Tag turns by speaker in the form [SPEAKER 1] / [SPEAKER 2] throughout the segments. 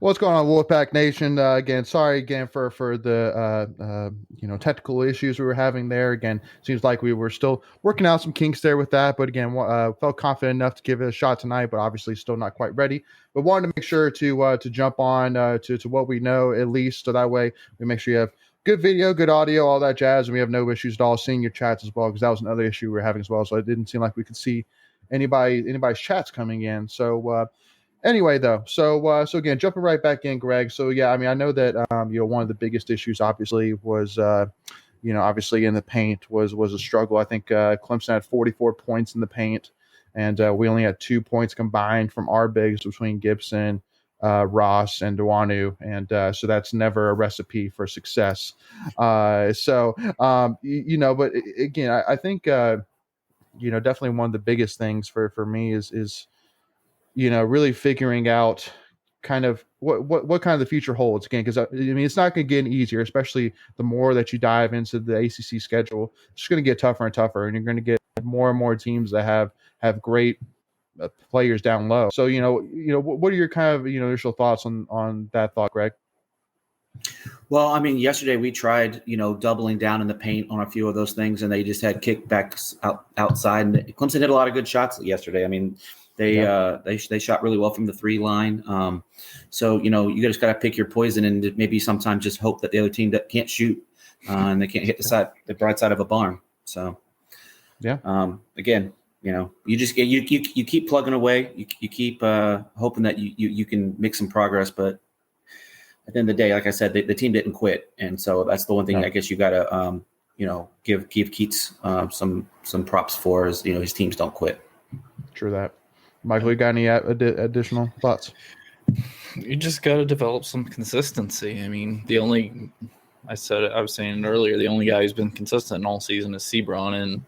[SPEAKER 1] What's going on, Wolfpack Nation? Again, sorry again for the technical issues we were having there. Again, seems like we were still working out some kinks there with that, but again, felt confident enough to give it a shot tonight, but obviously still not quite ready. But wanted to make sure to jump on to what we know at least, so that way we make sure you have good video, good audio, all that jazz, and we have no issues at all seeing your chats as well, because that was another issue we were having as well. So it didn't seem like we could see anybody's chats coming in. So. Anyway, though, so again, jumping right back in, Greg. So yeah, I mean, I know that one of the biggest issues obviously was obviously in the paint was a struggle. I think Clemson had 44 points in the paint, and we only had 2 points combined from our bigs between Gibson, Ross, and Duanu, and so that's never a recipe for success. But again, I think definitely one of the biggest things for me is really figuring out kind of what kind of the future holds again, because I mean it's not going to get any easier, especially the more that you dive into the ACC schedule. It's just going to get tougher and tougher, and you're going to get more and more teams that have great players down low. So what are your kind of initial thoughts on that thought, Greg?
[SPEAKER 2] Well, I mean, yesterday we tried, doubling down in the paint on a few of those things, and they just had kickbacks outside. And Clemson hit a lot of good shots yesterday. I mean, they shot really well from the 3 line. So you just got to pick your poison, and maybe sometimes just hope that the other team that can't shoot and they can't hit the bright side of a barn. So again, you just you keep plugging away. You keep hoping that you can make some progress, but at the end of the day, like I said, the team didn't quit, and so that's the one thing I guess you got to give Keats some props for is his teams don't quit.
[SPEAKER 1] True that. Michael, you got any additional thoughts?
[SPEAKER 3] You just got to develop some consistency. I mean, I was saying it earlier, the only guy who's been consistent all season is Sebron, and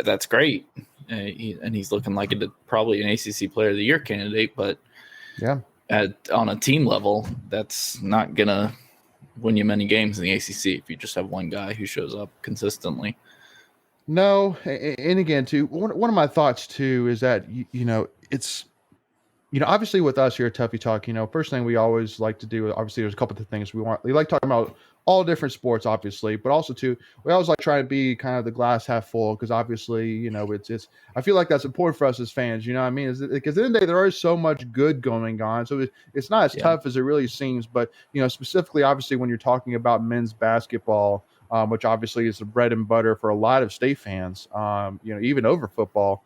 [SPEAKER 3] that's great. And he's looking like probably an ACC Player of the Year candidate, but on a team level, that's not going to win you many games in the ACC if you just have one guy who shows up consistently.
[SPEAKER 1] No, and again, too, one of my thoughts too is that it's obviously with us here at Tuffy Talk, first thing we always like to do, obviously there's a couple of things we like talking about all different sports, obviously, but also too, we always like try to be kind of the glass half full, because obviously it's I feel like that's important for us as fans. You know what I mean? Because at the end of the day, there is so much good going on, so it's not as tough as it really seems. But specifically, obviously, when you're talking about men's basketball. Which obviously is the bread and butter for a lot of state fans, even over football,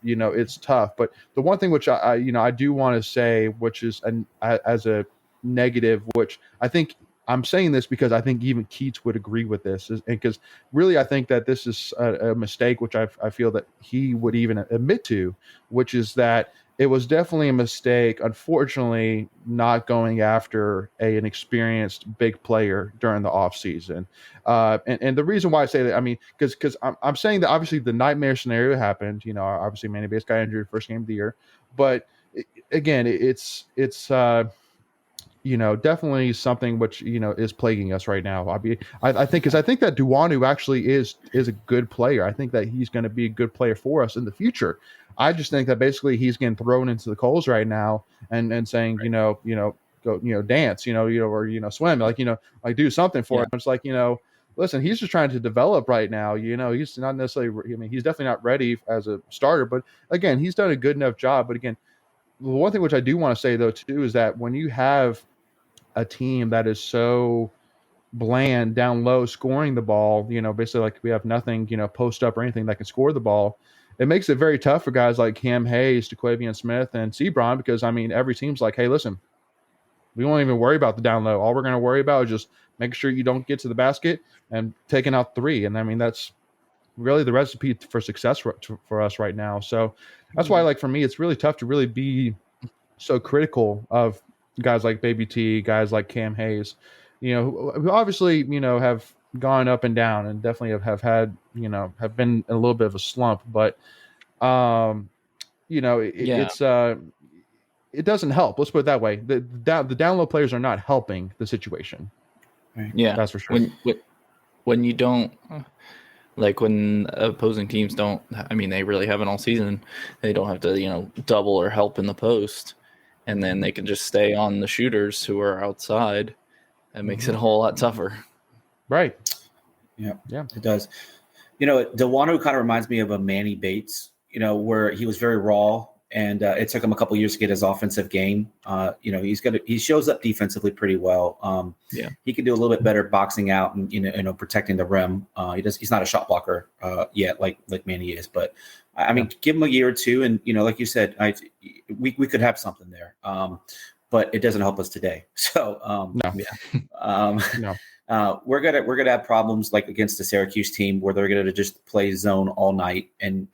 [SPEAKER 1] it's tough. But the one thing which I do want to say, which is as a negative, which I think I'm saying this because I think even Keats would agree with this, because really I think that this is a mistake, which I feel that he would even admit to, which is that it was definitely a mistake, unfortunately, not going after an experienced big player during the offseason. And the reason why I say that, I mean, because I'm saying that obviously the nightmare scenario happened. Obviously Manny Bates got injured first game of the year. But again, it's definitely something which, is plaguing us right now. I think that Duanu actually is a good player. I think that he's going to be a good player for us in the future. I just think that basically he's getting thrown into the coals right now and saying, go, dance, or, swim, like do something for it. It's like, listen, he's just trying to develop right now. He's not necessarily, he's definitely not ready as a starter, but again, he's done a good enough job. But again, the one thing which I do want to say though, too, is that when you have a team that is so bland down low scoring the ball, basically like we have nothing, post up or anything that can score the ball, it makes it very tough for guys like Cam Hayes, DeQuavian Smith, and Sebron, because I mean every team's like, hey, listen, we won't even worry about the down low. All we're going to worry about is just making sure you don't get to the basket and taking out 3. And I mean that's really the recipe for success for us right now. So that's why, like, for me, it's really tough to really be so critical of guys like Baby T, guys like Cam Hayes, who obviously, have gone up and down and definitely have had, have been in a little bit of a slump, but, it doesn't help. Let's put it that way. The down low players are not helping the situation.
[SPEAKER 3] Right. Yeah.
[SPEAKER 1] That's for sure.
[SPEAKER 3] When you don't, like when opposing teams don't, I mean, they really haven't all season. They don't have to, double or help in the post. and then they can just stay on the shooters who are outside. That makes it a whole lot tougher.
[SPEAKER 1] Right.
[SPEAKER 2] Yeah,
[SPEAKER 1] Yeah.
[SPEAKER 2] it does. Dewanu kind of reminds me of a Manny Bates, where he was very raw, and it took him a couple years to get his offensive game. He shows up defensively pretty well. He can do a little bit better boxing out and protecting the rim. He's not a shot blocker yet, like Manny is, but I mean, give him a year or two, and like you said, we could have something there. But it doesn't help us today. So
[SPEAKER 1] No.
[SPEAKER 2] We're gonna have problems like against the Syracuse team where they're gonna just play zone all night, and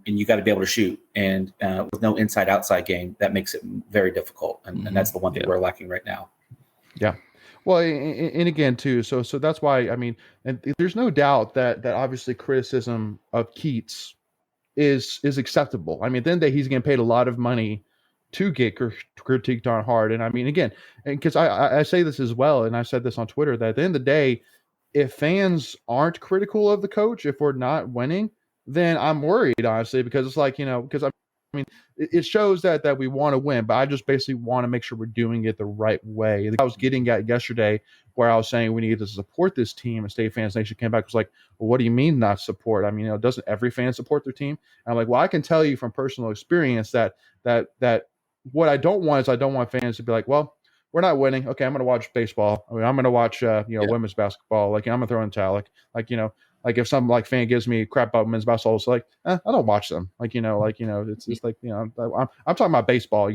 [SPEAKER 2] you got to be able to shoot, and with no inside outside game, that makes it very difficult, and that's the one thing we're lacking right now.
[SPEAKER 1] Yeah. Well, and again too, so that's why, I mean, and there's no doubt that obviously criticism of Keats is acceptable. I mean, at the end of the day, he's getting paid a lot of money to get critiqued on hard. And I mean, again, and because I say this as well, and I said this on Twitter, that at the end of the day, if fans aren't critical of the coach, if we're not winning, then I'm worried, honestly, because it's like, because I mean, it shows that we want to win, but I just basically want to make sure we're doing it the right way. I was getting at yesterday where I was saying we need to support this team, and State Fans Nation came back, was like, well, what do you mean not support? I mean, doesn't every fan support their team? And I'm like, well, I can tell you from personal experience that what I don't want is I don't want fans to be like, well, we're not winning. Okay, I'm going to watch baseball. I mean, I'm going to watch, women's basketball. Like, I'm going to throw in towel. Like if some like fan gives me crap about men's basketball, it's like, I don't watch them. It's just like, I'm talking about baseball,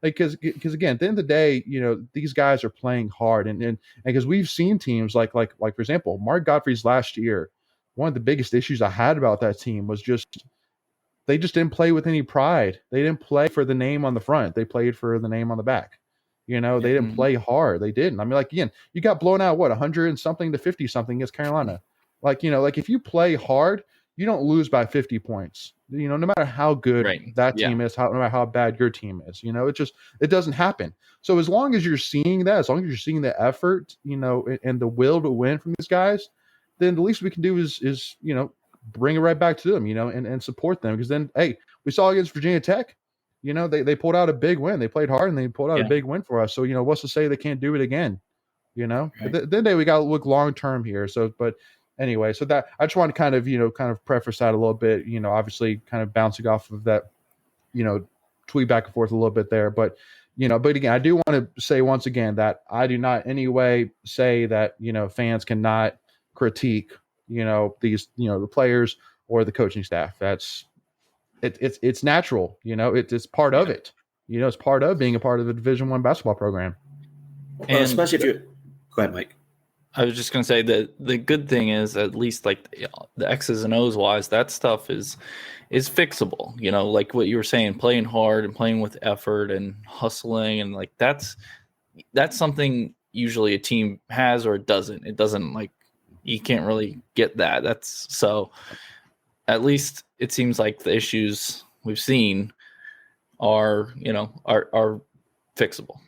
[SPEAKER 1] because again, at the end of the day, these guys are playing hard, and because we've seen teams like for example, Mark Godfrey's last year, one of the biggest issues I had about that team was just they just didn't play with any pride. They didn't play for the name on the front. They played for the name on the back. They didn't play hard. They didn't. I mean, like, again, you got blown out, 100 and something to 50 something against Carolina. Like if you play hard, you don't lose by 50 points. No matter how good that team is, no matter how bad your team is, it doesn't happen. So as long as you're seeing that, as long as you're seeing the effort, and the will to win from these guys, then the least we can do is bring it right back to them, and support them. Because then, hey, we saw against Virginia Tech, they pulled out a big win. They played hard and they pulled out a big win for us. So, what's to say they can't do it again? Right. Then we got to look long-term here. So, but anyway, so that I just want to kind of preface that a little bit, obviously kind of bouncing off of that, tweet back and forth a little bit there. But again, I do want to say once again that I do not in any way say that, fans cannot critique these the players or the coaching staff. It's natural, it's part of it, it's part of being a part of the Division I basketball program.
[SPEAKER 2] And especially if you go ahead, Mike.
[SPEAKER 3] I was just going to say that the good thing is, at least like the X's and O's wise, that stuff is fixable, like what you were saying, playing hard and playing with effort and hustling, and like that's something usually a team has or it doesn't like, you can't really get that. That's so, at least it seems like the issues we've seen are fixable.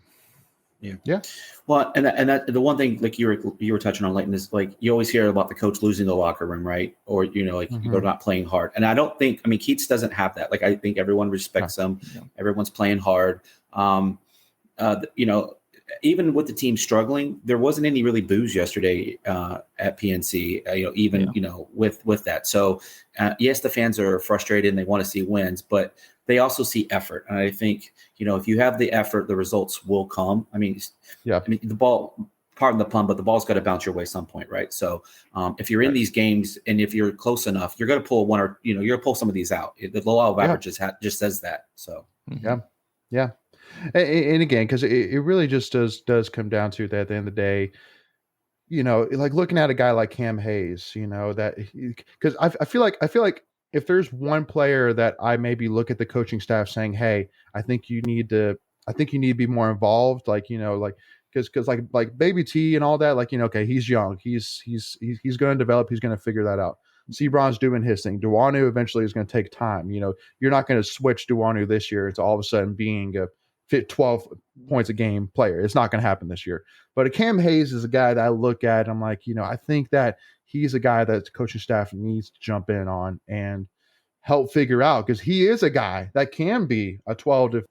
[SPEAKER 2] Yeah. Well, and that the one thing like you were touching on, Leighton, is like you always hear about the coach losing the locker room, right? Or they're not playing hard. And I don't think, Keats doesn't have that. Like, I think everyone respects him. Yeah. Everyone's playing hard. Even with the team struggling, there wasn't any really boos yesterday at PNC. With that. So yes, the fans are frustrated and they want to see wins, but they also see effort. And I think if you have the effort, the results will come. The ball, pardon the pun, but the ball's got to bounce your way some point, right? So if you're in these games and if you're close enough, you're going to pull one or you're going to pull some of these out. The law of averages just says that. So
[SPEAKER 1] yeah. And again, because it really just does come down to that at the end of the day, like looking at a guy like Cam Hayes, because I feel like if there's one player that I maybe look at the coaching staff saying, hey, I think you need to be more involved, because like Baby T and all that, okay, he's young, he's going to develop, he's going to figure that out. Sebron's doing his thing. Dewanu eventually is going to take time. You're not going to switch Dewanu this year to all of a sudden being a 12 points a game player. It's not going to happen this year. But Cam Hayes is a guy that I look at and I'm like, I think that he's a guy that the coaching staff needs to jump in on and help figure out, because he is a guy that can be a 12 to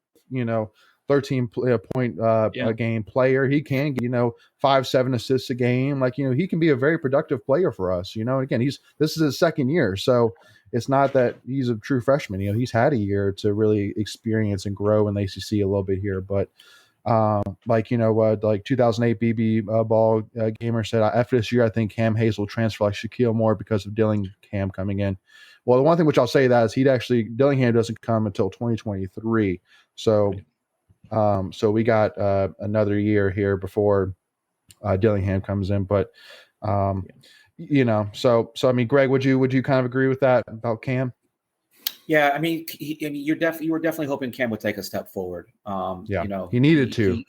[SPEAKER 1] 13 point a game player. He can get, 5-7 assists a game. Like, he can be a very productive player for us. Again, this is his second year, so it's not that he's a true freshman. He's had a year to really experience and grow in the ACC a little bit here. But like 2008 BB ball gamer said, after this year, I think Cam Hayes will transfer like Shaquille Moore because of Dillingham coming in. Well, the one thing which I'll say that is Dillingham doesn't come until 2023. So, so we got another year here before Dillingham comes in. But, so I mean, Greg, would you kind of agree with that about Cam?
[SPEAKER 2] Yeah, I mean, you were definitely hoping Cam would take a step forward.
[SPEAKER 1] He needed to.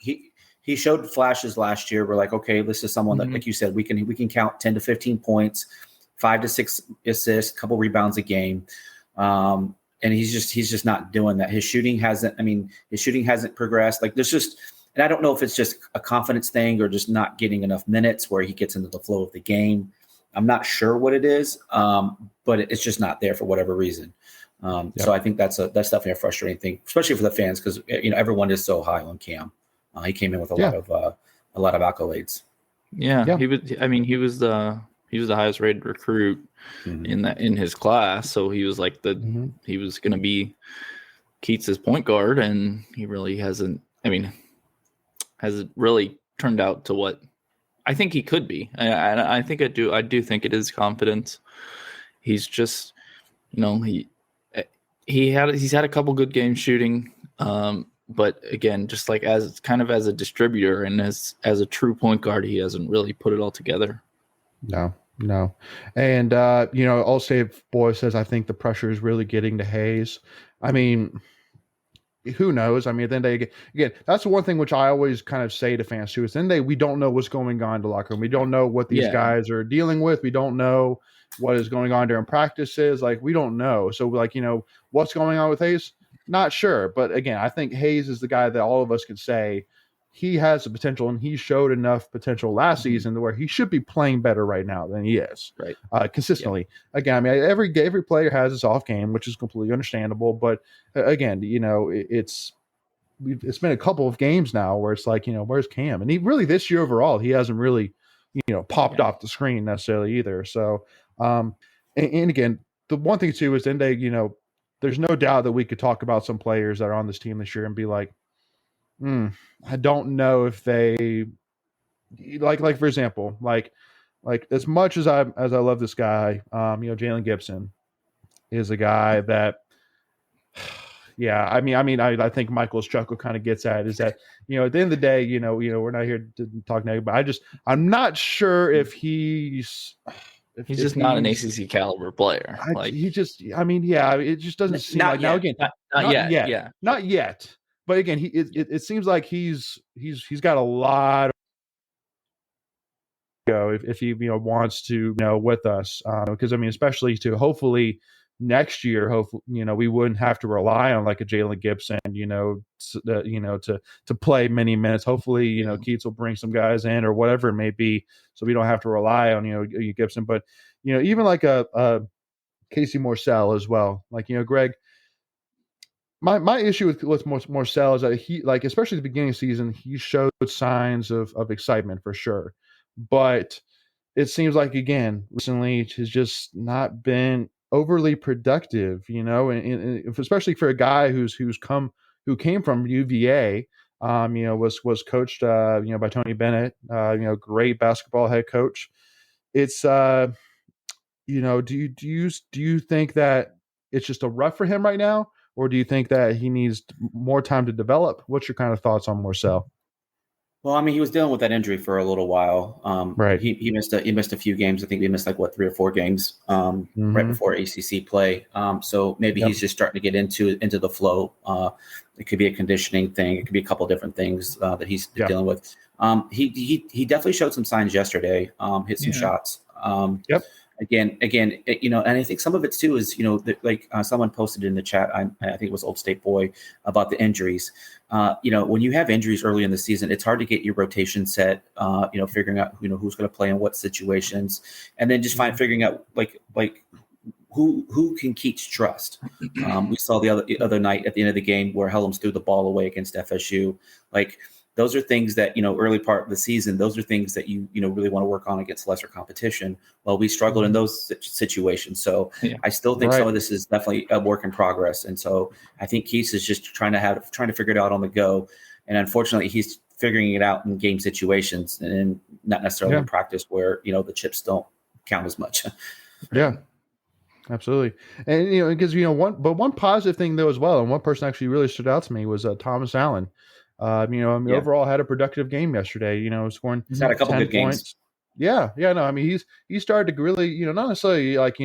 [SPEAKER 2] He showed flashes last year. We're like, okay, this is someone that, like you said, we can count 10 to 15 points, 5 to 6 assists, a couple rebounds a game, and he's just not doing that. His shooting hasn't progressed. Like there's just, and I don't know if it's just a confidence thing or just not getting enough minutes where he gets into the flow of the game. I'm not sure what it is, but it's just not there for whatever reason. So I think that's definitely a frustrating thing, especially for the fans, because everyone is so high on Cam. He came in with a lot of accolades.
[SPEAKER 3] Yeah. He was the highest rated recruit in his class, so he was like he was going to be Keats' point guard, and he really hasn't really turned out to what I think he could be. I do think it is confidence. He's just he's had a couple good games shooting, but again, just like as a distributor and as a true point guard, he hasn't really put it all together.
[SPEAKER 1] No. And All State Boy says, I think the pressure is really getting to Hayes. I mean, who knows? I mean, at the end of the day, again, that's the one thing which I always kind of say to fans too, is then we don't know what's going on in the locker room. We don't know what these guys are dealing with. We don't know what is going on during practices. Like, we don't know. So what's going on with Hayes? Not sure. But again, I think Hayes is the guy that all of us could say he has the potential, and he showed enough potential last season to where he should be playing better right now than he is.
[SPEAKER 2] Right.
[SPEAKER 1] Consistently. Yeah. Again, I mean, every player has his off game, which is completely understandable. But again, it's been a couple of games now where it's like, where's Cam? And he really, this year overall, he hasn't really, popped off the screen necessarily either. So, and again, the one thing too is then there's no doubt that we could talk about some players that are on this team this year and be like, I don't know if they like for example, like as much as I love this guy, Jalen Gibson is a guy that, I think Michael's chuckle kind of gets at is that, at the end of the day, we're not here to talk negative, but I'm not sure if he's
[SPEAKER 3] just not an ACC caliber player.
[SPEAKER 1] It just doesn't seem like now again, not yet. But again, it seems like he's got a lot of go if he wants to with us, because especially to hopefully next year, we wouldn't have to rely on like a Jalen Gibson, to play many minutes. Hopefully, Keats will bring some guys in or whatever it may be, so we don't have to rely on Gibson. But even like a Casey Morsell as well. Like Greg. My issue with Morsell is that he, like, especially at the beginning of the season, he showed signs of excitement for sure. But it seems like, again, recently has just not been overly productive, and especially for a guy who came from UVA, was coached, by Tony Bennett, great basketball head coach. It's, do you think that it's just a rut for him right now? Or do you think that he needs more time to develop? What's your kind of thoughts on Morsell?
[SPEAKER 2] Well, I mean, he was dealing with that injury for a little while.
[SPEAKER 1] Right.
[SPEAKER 2] He missed a few games. I think he missed 3 or 4 games right before ACC play. So maybe he's just starting to get into the flow. It could be a conditioning thing. It could be a couple of different things that he's dealing with. He definitely showed some signs yesterday. Hit some shots. Again, and I think some of it too is, someone posted in the chat, I think it was Old State Boy, about the injuries. When you have injuries early in the season, it's hard to get your rotation set, figuring out, who's going to play in what situations, and then just figuring out like who can Keats trust? We saw the other night at the end of the game where Helms threw the ball away against FSU. Like, those are things that, early part of the season, those are things that you really want to work on against lesser competition. Well, we struggled in those situations. So I still think some of this is definitely a work in progress. And so I think Keats is just trying to figure it out on the go. And unfortunately, he's figuring it out in game situations and not necessarily in practice where, the chips don't count as much.
[SPEAKER 1] Yeah. Absolutely. And, because, one positive thing though, as well, and one person actually really stood out to me was Thomas Allen. Overall had a productive game yesterday, scoring
[SPEAKER 2] He's had a couple
[SPEAKER 1] 10
[SPEAKER 2] good games.
[SPEAKER 1] points. Yeah. No, I mean, he started to really, not necessarily like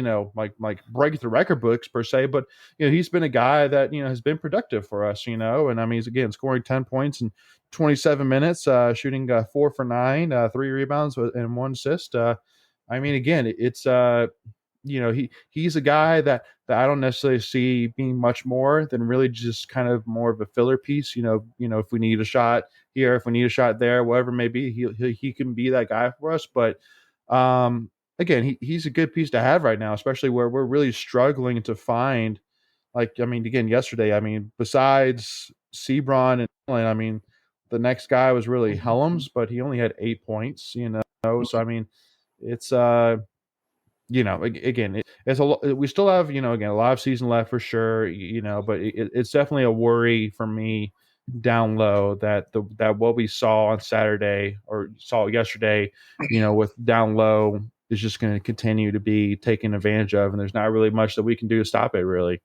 [SPEAKER 1] break the record books per se, but, he's been a guy that, has been productive for us, and I mean, he's again scoring 10 points in 27 minutes, shooting 4 for 9, 3 rebounds and 1 assist. I mean, again, it's, he's a guy that I don't necessarily see being much more than really just kind of more of a filler piece. If we need a shot here, if we need a shot there, whatever it may be, he can be that guy for us. But again, he's a good piece to have right now, especially where we're really struggling to find. Like, I mean, again, yesterday, I mean, besides Sebron and Allen, I mean, the next guy was really Helms, but he only had 8 points. So I mean, it's again, it's we still have, again, a lot of season left for sure, but it's definitely a worry for me down low that what we saw on Saturday or saw yesterday, with down low is just going to continue to be taken advantage of. And there's not really much that we can do to stop it, really.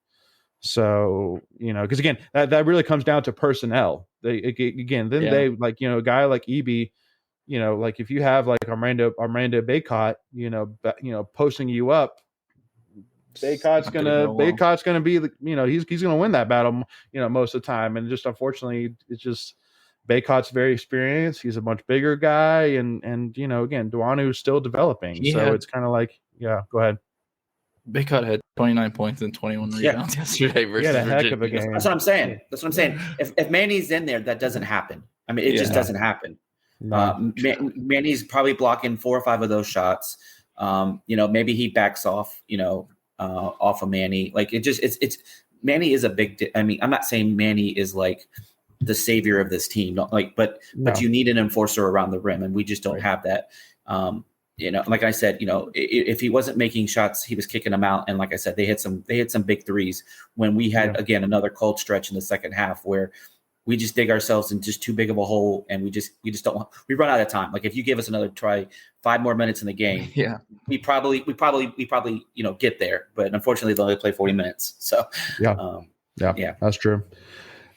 [SPEAKER 1] So, because again, that really comes down to personnel. They like, a guy like EB, like if you have like Armando Baycott, posting you up, Baycott's gonna be the, he's gonna win that battle, most of the time. And just unfortunately, it's just Baycott's very experienced. He's a much bigger guy, and again, Duanu's still developing. It's kind of like, go ahead.
[SPEAKER 3] Baycott had 29 points and 21 rebounds yesterday versus
[SPEAKER 1] a heck of a
[SPEAKER 3] Virginia.
[SPEAKER 1] game.
[SPEAKER 2] That's what I'm saying. If Manny's in there, that doesn't happen. I mean, it just doesn't happen. No. Manny's probably blocking 4 or 5 of those shots. Maybe he backs off, off of Manny. Like, it's Manny is a big. I mean, I'm not saying Manny is like the savior of this team, but you need an enforcer around the rim, and we just don't have that. Like I said, if he wasn't making shots, he was kicking them out. And like I said, they hit some big threes when we had again another cold stretch in the second half where we just dig ourselves in just too big of a hole, and we just don't want. We run out of time. Like, if you give us another try, 5 more minutes in the game, we probably get there. But unfortunately, they only play 40 minutes. So that's true.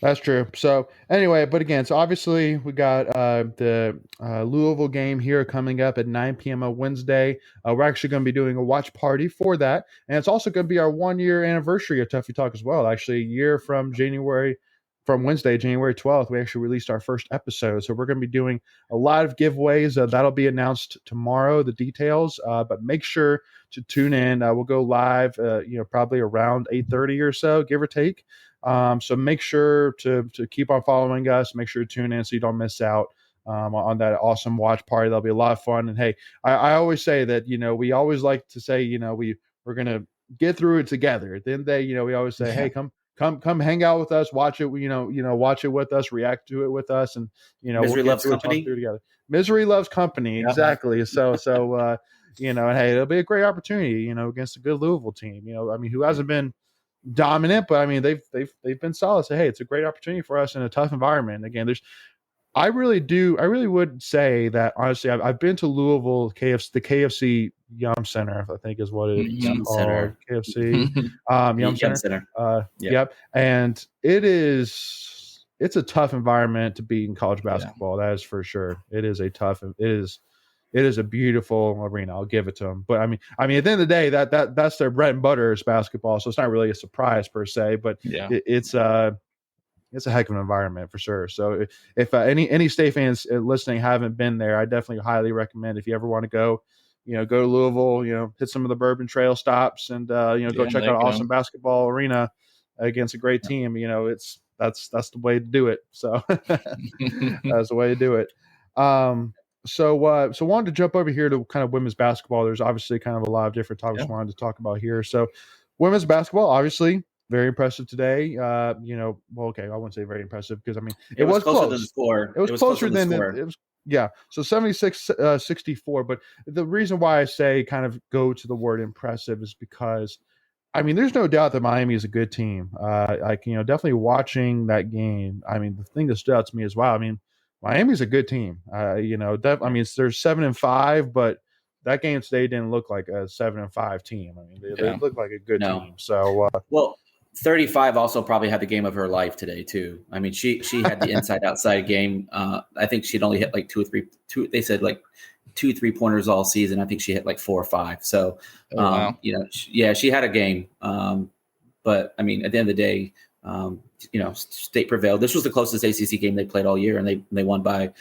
[SPEAKER 1] That's true. So anyway, but again, so obviously we got the Louisville game here coming up at 9 p.m. on Wednesday. We're actually going to be doing a watch party for that, and it's also going to be our 1-year anniversary of Tuffy Talk as well. Actually, a year from Wednesday, January 12th, we actually released our first episode. So we're going to be doing a lot of giveaways. That'll be announced tomorrow, the details. But make sure to tune in. We'll go live, probably around 8:30 or so, give or take. So make sure to keep on following us. Make sure to tune in so you don't miss out on that awesome watch party. That'll be a lot of fun. And hey, I always say that, we always like to say, we're going to get through it together. At the end of the day, we always say, hey, come hang out with us, watch it, watch it with us, react to it with us. And,
[SPEAKER 2] Misery loves company
[SPEAKER 1] together. Misery loves company. Exactly. So, and hey, it'll be a great opportunity, against a good Louisville team, I mean, who hasn't been dominant, but I mean, they've been solid. So, hey, it's a great opportunity for us in a tough environment. Again, I really would say that honestly, I've been to Louisville, the KFC Yum Center, I think is what it's
[SPEAKER 2] Yum
[SPEAKER 1] called.
[SPEAKER 2] Center.
[SPEAKER 1] KFC Yum Center. Yep. And it's a tough environment to be in college basketball. That is for sure. It is a beautiful arena. I'll give it to them. But I mean, at the end of the day, that's their bread and butter is basketball. So it's not really a surprise per se, but it's a heck of an environment for sure. So if any State fans listening haven't been there, I definitely highly recommend. If you ever want to go, go to Louisville, hit some of the Bourbon Trail stops and go check out an awesome basketball arena against a great team. That's the way to do it. So that's the way to do it. So wanted to jump over here to kind of women's basketball. There's obviously kind of a lot of different topics we wanted to talk about here. So Women's basketball, obviously, very impressive today. Well, okay, I wouldn't say very impressive because I mean
[SPEAKER 2] It was closer than the
[SPEAKER 1] close.
[SPEAKER 2] score.
[SPEAKER 1] It was
[SPEAKER 2] closer
[SPEAKER 1] closer
[SPEAKER 2] than the
[SPEAKER 1] than
[SPEAKER 2] score.
[SPEAKER 1] it was. Yeah, so 76-64. But the reason why I say kind of go to the word impressive is because I mean, there's no doubt that Miami is a good team. Definitely watching that game. I mean, the thing that stood out to me is, wow. I mean, Miami's a good team. I mean, they're 7-5, but that game today didn't look like a 7-5 team. I mean, they looked like a good
[SPEAKER 2] No.
[SPEAKER 1] team. So,
[SPEAKER 2] Well, 35 also probably had the game of her life today too. I mean, she had the inside outside game. I think she'd only hit like two. They said like 2 3-pointers all season. I think she hit like 4 or 5. So,
[SPEAKER 3] wow.
[SPEAKER 2] She had a game. But I mean, at the end of the day, State prevailed. This was the closest ACC game they played all year, and they won by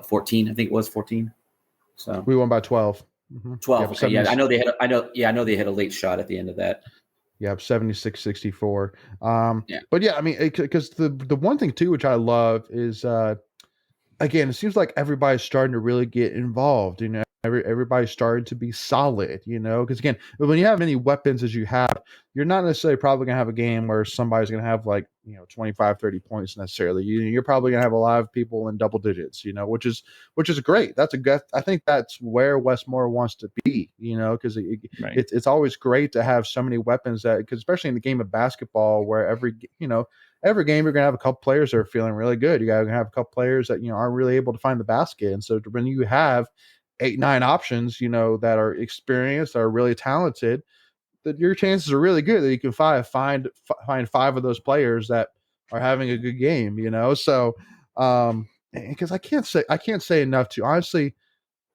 [SPEAKER 2] 14? I think it was 14. So
[SPEAKER 1] we won by 12. Mm-hmm.
[SPEAKER 2] 12.
[SPEAKER 1] Yep,
[SPEAKER 2] okay, yeah, I know they had. I know they had a late shot at the end of that.
[SPEAKER 1] Yeah, 76-64.
[SPEAKER 2] Yeah.
[SPEAKER 1] But yeah, I mean, because the one thing too, which I love is, again, it seems like everybody's starting to really get involved. Everybody's starting to be solid. Because again, when you have many weapons as you have, you're not necessarily probably going to have a game where somebody's going to have 25, 30 points necessarily. You're probably going to have a lot of people in double digits. Which is great. I think that's where Westmore wants to be. Because it's always great to have so many weapons because especially in the game of basketball where every game you're going to have a couple players that are feeling really good. You're going to have a couple players that aren't really able to find the basket, and so when you have 8-9 options, that are experienced, that are really talented, that your chances are really good that you can find 5 of those players that are having a good game. So because I can't say enough to honestly.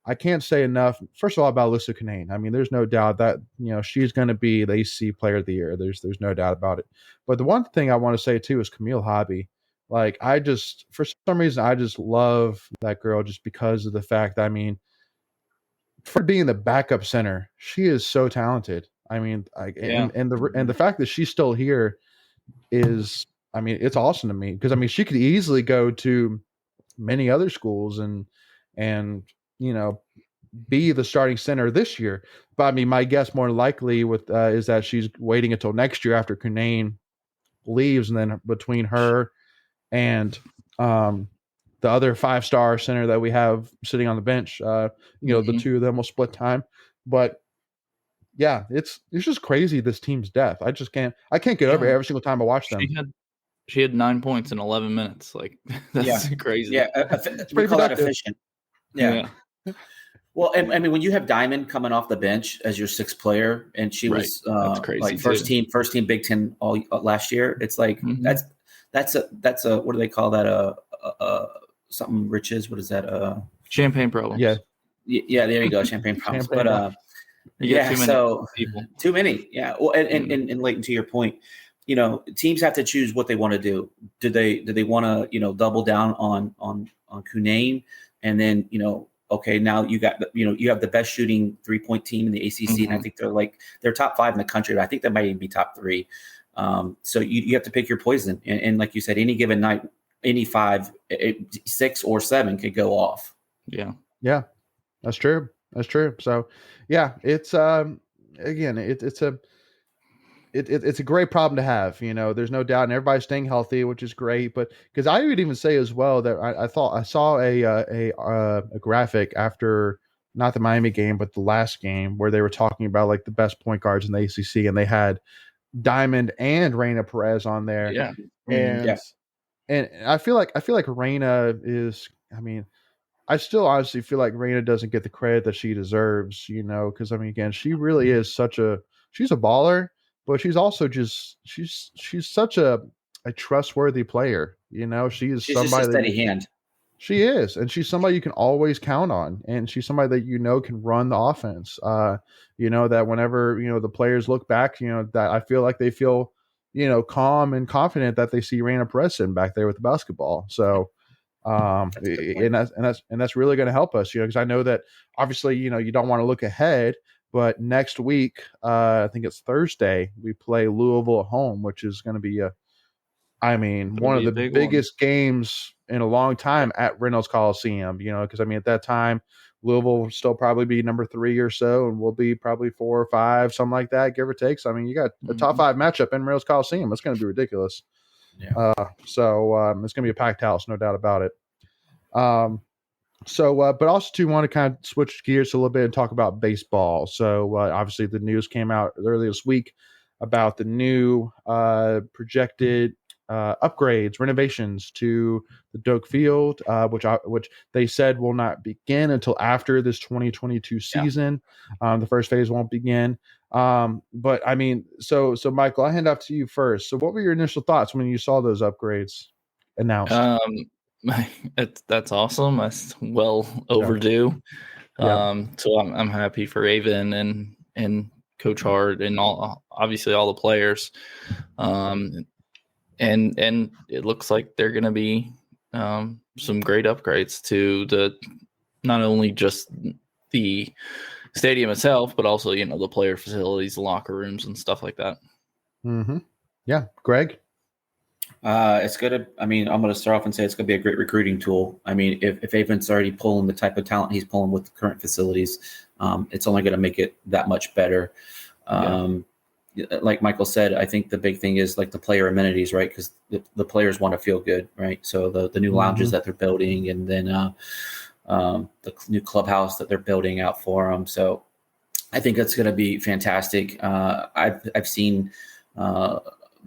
[SPEAKER 1] I can't say enough. First of all, about Alyssa Kanane. I mean, there's no doubt that she's going to be the ACC Player of the Year. There's no doubt about it. But the one thing I want to say too is Camille Hobby. Like for some reason, I just love that girl just because of the fact that, I mean, for being the backup center, she is so talented. I mean, and the fact that she's still here is, I mean, it's awesome to me because I mean, she could easily go to many other schools and be the starting center this year. But I mean, my guess more likely is that she's waiting until next year after Kanane leaves, and then between her and the other 5-star center that we have sitting on the bench, the two of them will split time. But yeah, it's just crazy, this team's depth. I can't get over it every single time I watch them.
[SPEAKER 3] She had 9 points in 11 minutes. Like, that's crazy.
[SPEAKER 2] Yeah,
[SPEAKER 1] it's
[SPEAKER 2] we
[SPEAKER 1] pretty
[SPEAKER 2] call that
[SPEAKER 1] productive.
[SPEAKER 2] efficient. Yeah. Well, and I mean, when you have Diamond coming off the bench as your 6th player, and she was
[SPEAKER 3] that's crazy
[SPEAKER 2] like first team Big Ten all last year. It's like that's a what do they call that? Something riches. What is that?
[SPEAKER 3] Champagne problems.
[SPEAKER 2] Yeah. There you go, champagne problems. But too many. Yeah. Well, and Leighton, to your point, teams have to choose what they want to do. Do they want to double down on Kunane, and then okay, now you got you have the best shooting 3-point team in the ACC, and I think they're top 5 in the country. But I think they might even be top 3. So you have to pick your poison, and like you said, any given night, any 5, 6, or 7 could go off.
[SPEAKER 1] Yeah, that's true. So yeah, it's again, it's a great problem to have. There's no doubt, and everybody's staying healthy, which is great. But because I would even say as well that I thought I saw a graphic after not the Miami game, but the last game where they were talking about like the best point guards in the ACC, and they had Diamond and Reina Perez on there.
[SPEAKER 3] Yeah,
[SPEAKER 1] and I feel like Reina is. I mean, I still honestly feel like Reina doesn't get the credit that she deserves. Because I mean, again, she really is she's a baller. But she's also she's such a trustworthy player. She's somebody
[SPEAKER 2] just a steady hand.
[SPEAKER 1] She is, and she's somebody you can always count on, and she's somebody that can run the offense. That whenever the players look back, that I feel like they feel calm and confident that they see Reina Perez sitting back there with the basketball. So. And that's really going to help us, because I know that obviously, you don't want to look ahead, but next week, I think it's Thursday, we play Louisville at home, which is going to be I mean,
[SPEAKER 3] It'll
[SPEAKER 1] one of
[SPEAKER 3] be a
[SPEAKER 1] the
[SPEAKER 3] big one.
[SPEAKER 1] biggest games in a long time at Reynolds Coliseum, because I mean, at that time, Louisville will still probably be number 3 or so, and we'll be probably 4 or 5, something like that, give or take. So, I mean, you got a top
[SPEAKER 3] Mhm.
[SPEAKER 1] 5 matchup in Reynolds Coliseum. It's going to be ridiculous.
[SPEAKER 2] Yeah.
[SPEAKER 1] So it's going to be a packed house, no doubt about it. But also too want to kind of switch gears a little bit and talk about baseball. So obviously the news came out earlier this week about the new projected upgrades, renovations to the Doak Field, which they said will not begin until after this 2022
[SPEAKER 2] Yeah.
[SPEAKER 1] season. The first phase won't begin. But I mean, so Michael, I hand off to you first. So what were your initial thoughts when you saw those upgrades announced?
[SPEAKER 3] That's awesome. That's well
[SPEAKER 1] Yeah.
[SPEAKER 3] overdue.
[SPEAKER 1] Yeah.
[SPEAKER 3] So I'm happy for Avon and Coach Hart and obviously all the players. And it looks like they're going to be some great upgrades to the not only just the stadium itself, but also the player facilities, the locker rooms, and stuff like that.
[SPEAKER 1] Mm-hmm. Yeah, Greg.
[SPEAKER 2] It's gonna. I mean, I'm gonna start off and say it's gonna be a great recruiting tool. I mean, if Avon's already pulling the type of talent he's pulling with the current facilities, it's only gonna make it that much better. Like Michael said, I think the big thing is like the player amenities, right? Because the players want to feel good, right? So the new lounges that they're building, and then the new clubhouse that they're building out for them. So I think that's going to be fantastic. I've seen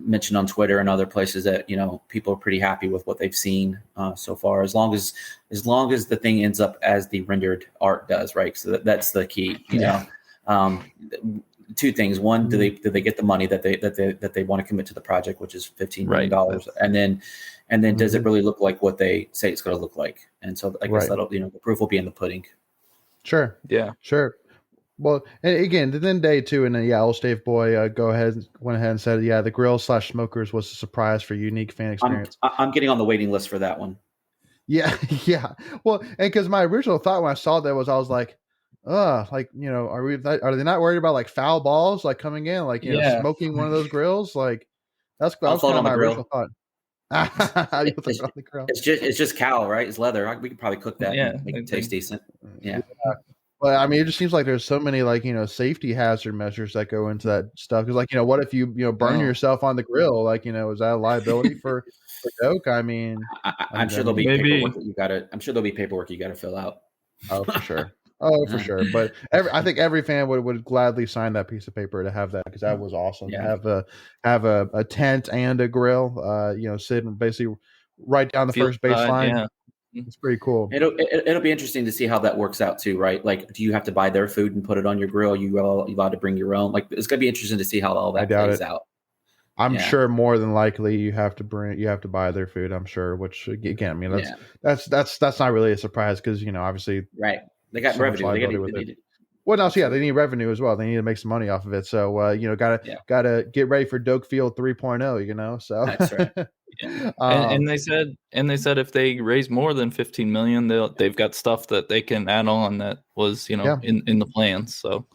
[SPEAKER 2] mentioned on Twitter and other places that people are pretty happy with what they've seen so far. As long as the thing ends up as the rendered art does, right? So that's the key. You know, two things. One, do they get the money that they want to commit to the project, which is $15 million, and then does it really look like what they say it's going to look like? And so I guess that'll the proof will be in the pudding.
[SPEAKER 1] Sure.
[SPEAKER 3] Yeah.
[SPEAKER 1] Sure. Well, and again, then day two, and then Old Stave Boy went ahead and said, the grill/smokers was a surprise for unique fan experience.
[SPEAKER 2] I'm getting on the waiting list for that one.
[SPEAKER 1] Yeah, yeah. Well, and because my original thought when I saw that I was like, are they not worried about like foul balls like coming in, like smoking one of those grills? Like that was kind of my original thought.
[SPEAKER 2] It's just cow, right? It's leather. We could probably cook that and make it taste decent. Yeah.
[SPEAKER 1] Well, I mean, it just seems like there's so many safety hazard measures that go into that stuff. Because what if you burn yourself on the grill? Is that a liability for Doak? I mean,
[SPEAKER 2] I'm sure there'll be paperwork that you gotta. I'm sure there'll be paperwork you gotta fill out.
[SPEAKER 1] Oh, for sure. For sure. But I think every fan would gladly sign that piece of paper to have that, because that was awesome.
[SPEAKER 2] Yeah.
[SPEAKER 1] To have a tent and a grill, sitting basically right down the first baseline.
[SPEAKER 3] Yeah.
[SPEAKER 1] It's pretty cool.
[SPEAKER 2] It'll be interesting to see how that works out too, right? Like, do you have to buy their food and put it on your grill? You allowed to bring your own? Like, it's gonna be interesting to see how all that plays out.
[SPEAKER 1] I'm sure more than likely you have to buy their food. I'm sure, which again, I mean that's not really a surprise, because obviously
[SPEAKER 2] they got revenue.
[SPEAKER 1] They need revenue as well. They need to make some money off of it. So gotta get ready for Doak Field 3.0. So
[SPEAKER 2] that's right.
[SPEAKER 3] Yeah. And they said if they raise more than 15 million, they've got stuff that they can add on that was in the plans. So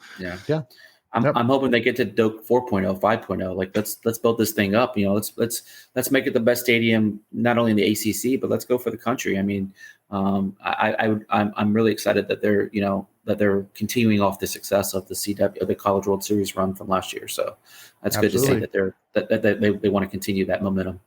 [SPEAKER 2] I'm hoping they get to Doak 4.0, 5.0. Like let's build this thing up. Let's make it the best stadium not only in the ACC, but let's go for the country. I mean, I'm really excited that they're continuing off the success of the CW, the College World Series run from last year. So that's good to see that they want to continue that momentum.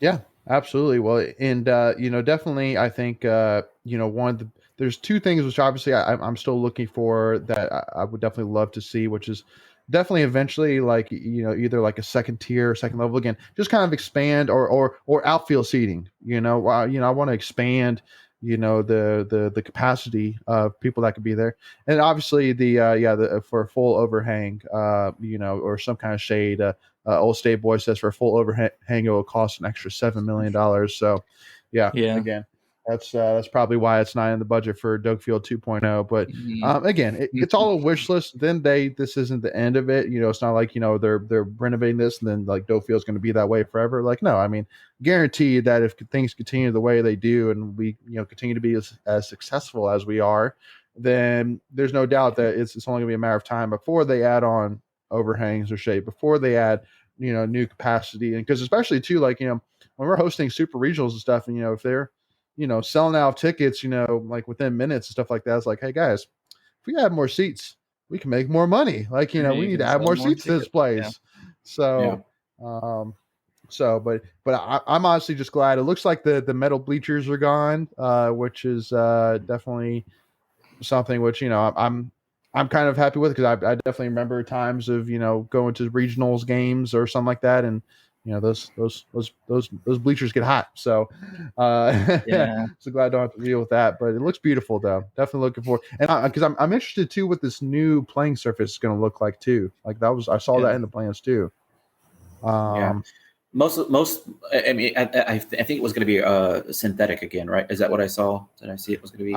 [SPEAKER 1] Yeah, absolutely. Well, and definitely, I think there's two things which obviously I'm still looking for that I would definitely love to see, which is definitely eventually either like a second tier, second level again, just kind of expand or outfield seating. I want to expand the capacity of people that could be there, and obviously for a full overhang, or some kind of shade. Old State Boy says for a full overhang it will cost an extra $7 million. So again, that's probably why it's not in the budget for Doak Field 2.0. But again, it's all a wish list. This isn't the end of it. It's not like they're renovating this and then like Doak Field's going to be that way forever. Like, no, I mean, guaranteed that if things continue the way they do and we continue to be as successful as we are, then there's no doubt that it's only going to be a matter of time before they add on overhangs or shade, before they add new capacity, and because especially too, like when we're hosting super regionals and stuff, and if they're selling out tickets, like within minutes and stuff like that, it's like, hey guys, if we add more seats, we can make more money. Like we
[SPEAKER 3] You
[SPEAKER 1] need to
[SPEAKER 3] can
[SPEAKER 1] add
[SPEAKER 3] sell
[SPEAKER 1] more
[SPEAKER 3] more
[SPEAKER 1] seats to this
[SPEAKER 3] tickets. Yeah.
[SPEAKER 1] place.
[SPEAKER 2] Yeah.
[SPEAKER 1] So, but I'm honestly just glad. It looks like the metal bleachers are gone, which is definitely something which I'm kind of happy with, because I definitely remember times of going to regionals games or something like that, and those bleachers get hot. So
[SPEAKER 3] Yeah.
[SPEAKER 1] so glad I don't have to deal with that. But it looks beautiful though. Definitely looking forward, and because I'm interested too what this new playing surface is going to look like too. Like I saw that in the plans too.
[SPEAKER 2] Yeah. Most. I mean, I think it was going to be synthetic again, right? Is that what I saw? Did I see it was going to be?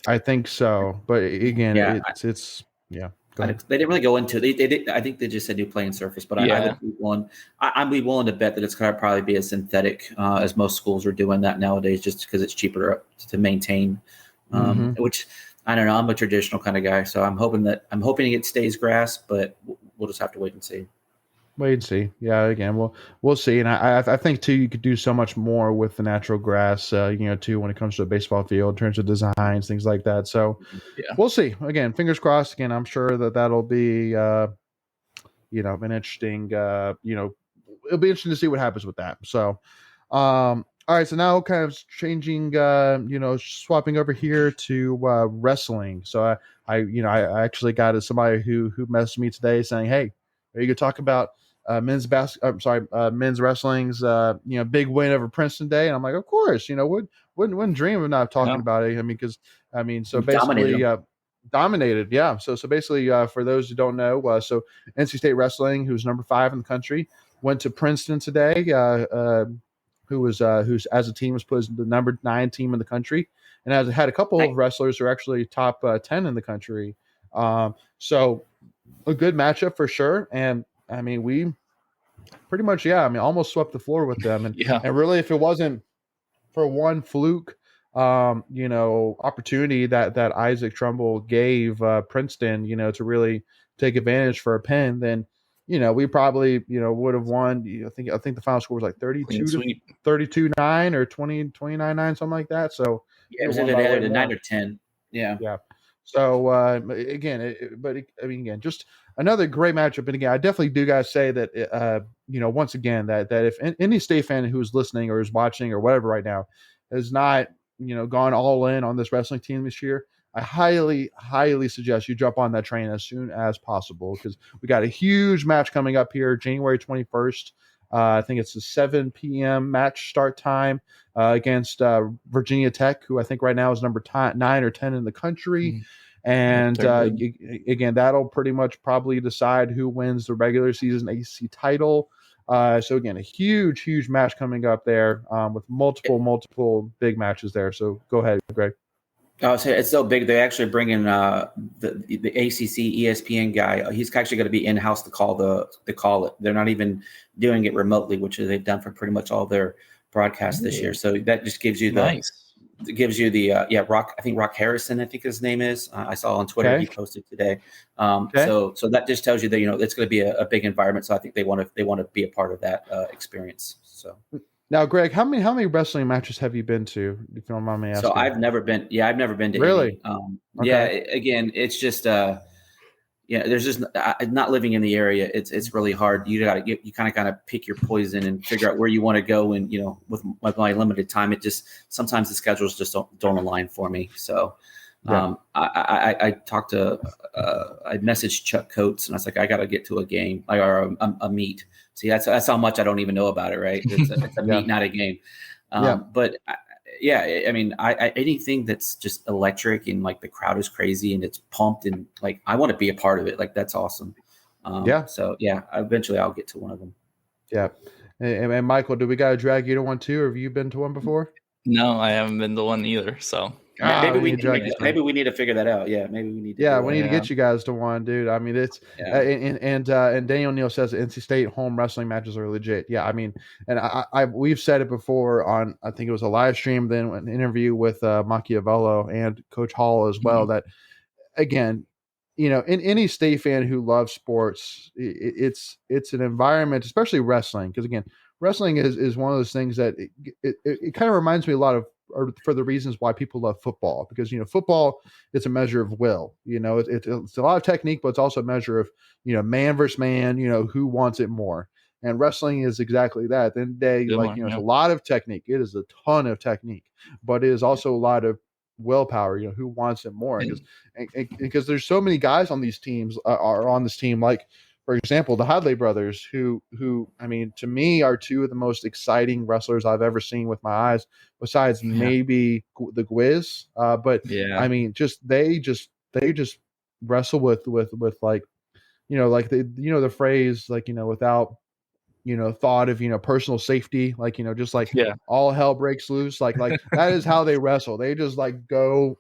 [SPEAKER 1] I think so, but again,
[SPEAKER 2] Yeah.
[SPEAKER 1] it's yeah. Go ahead.
[SPEAKER 2] They didn't really go into it. They did. I think they just said new playing surface, but I
[SPEAKER 3] Yeah.
[SPEAKER 2] would be willing. I'd be willing to bet that it's going to probably be a synthetic, as most schools are doing that nowadays, just because it's cheaper to maintain. Which I don't know. I'm a traditional kind of guy, so I'm hoping it stays grass, but we'll just have to wait and see.
[SPEAKER 1] Wait and see. Yeah, again, we'll see. And I think too, you could do so much more with the natural grass, too, when it comes to a baseball field, in terms of designs, things like that. So
[SPEAKER 3] Yeah.
[SPEAKER 1] we'll see. Again, fingers crossed. Again, I'm sure that'll be, an interesting, it'll be interesting to see what happens with that. So, all right. So now, kind of changing, swapping over here to wrestling. So I actually got somebody who messaged me today saying, "Hey, are you gonna talk about men's wrestling's big win over Princeton Day?" And I'm like, "Of course. Wouldn't dream of not talking
[SPEAKER 3] No.
[SPEAKER 1] about it. I mean, because so
[SPEAKER 2] Dominated
[SPEAKER 1] basically."
[SPEAKER 2] them.
[SPEAKER 1] Dominated, yeah. So basically, for those who don't know, so NC State Wrestling, who's number 5 in the country, went to Princeton today. Who's as a team was put as the number 9 team in the country, and has had a couple of wrestlers who are actually top 10 in the country. So a good matchup for sure. And I mean, we pretty much, almost swept the floor with them. And
[SPEAKER 3] Yeah.
[SPEAKER 1] and really, if it wasn't for one fluke, opportunity that Isaac Trumbull gave Princeton, to really take advantage for a pin, then we probably would have won. I think the final score was like 32-9 or 29-9, something like that. So
[SPEAKER 2] Yeah, it was
[SPEAKER 1] won
[SPEAKER 2] either
[SPEAKER 1] by way
[SPEAKER 2] a 9
[SPEAKER 1] more.
[SPEAKER 2] or 10. Yeah.
[SPEAKER 1] Yeah. So again, I mean, again, just another great matchup. And again, I definitely do guys say that once again, that if any state fan who's listening or is watching or whatever right now has not gone all in on this wrestling team this year, I highly, highly suggest you jump on that train as soon as possible, because we got a huge match coming up here, January 21st. I think it's a 7 p.m. match start time against Virginia Tech, who I think right now is number 9 or 10 in the country. And again, that'll pretty much probably decide who wins the regular season ACC title. So again, a huge, huge match coming up there with multiple big matches there. So go ahead, Greg.
[SPEAKER 2] Oh, so it's so big. They actually bring in the ACC ESPN guy. He's actually going to be in house to call it. They're not even doing it remotely, which they've done for pretty much all their broadcasts this year. So that just gives you Rock. I think Rock Harrison, I think his name is. I saw on Twitter he posted today. So that just tells you that it's going to be a big environment. So I think they want to be a part of that experience. So.
[SPEAKER 1] Now, Greg, how many wrestling matches have you been to? If you don't mind me asking.
[SPEAKER 2] So I've never been to
[SPEAKER 1] really.
[SPEAKER 2] Any. Yeah, again, it's just there's just not living in the area. It's really hard. You kind of pick your poison and figure out where you want to go. And with my limited time, it just sometimes the schedules just don't align for me. So I talked to I messaged Chuck Coates and I was like, I got to get to a game or a meet. See, that's how much I don't even know about it, right? It's a meet, not a game. But I mean, anything that's just electric and like the crowd is crazy and it's pumped and like I want to be a part of it. Like that's awesome. So eventually I'll get to one of them.
[SPEAKER 1] Yeah. And Michael, do we got to drag you to one too? Or have you been to one before?
[SPEAKER 3] No, I haven't been to one either. So
[SPEAKER 2] maybe we need to figure that out. Yeah, maybe we need to.
[SPEAKER 1] Yeah, we need to get you guys to one, dude. I mean, it's and Daniel Neal says NC State home wrestling matches are legit. Yeah, I mean, and we've said it before on I think it was a live stream, then an interview with Machiavello and Coach Hall as well. That again, in any state fan who loves sports, it's an environment, especially wrestling, because again, wrestling is one of those things that it kind of reminds me a lot of, or for the reasons why people love football, because football, it's a measure of will. It's a lot of technique, but it's also a measure of man versus man. Who wants it more. And wrestling is exactly that. At the end of the day,
[SPEAKER 3] Good
[SPEAKER 1] like
[SPEAKER 3] one,
[SPEAKER 1] it's
[SPEAKER 3] yeah.
[SPEAKER 1] a lot of technique. It is a ton of technique, but it is also a lot of willpower. Who wants it more? Because there's so many guys on these teams are on this team. Like for example, the Hadley brothers, who I mean, to me, are two of the most exciting wrestlers I've ever seen with my eyes, besides maybe the Gwiz. But
[SPEAKER 3] Yeah.
[SPEAKER 1] I mean, they just wrestle with like like the phrase, like without thought of personal safety, like just like
[SPEAKER 3] Yeah.
[SPEAKER 1] all hell breaks loose, like that is how they wrestle. They just like go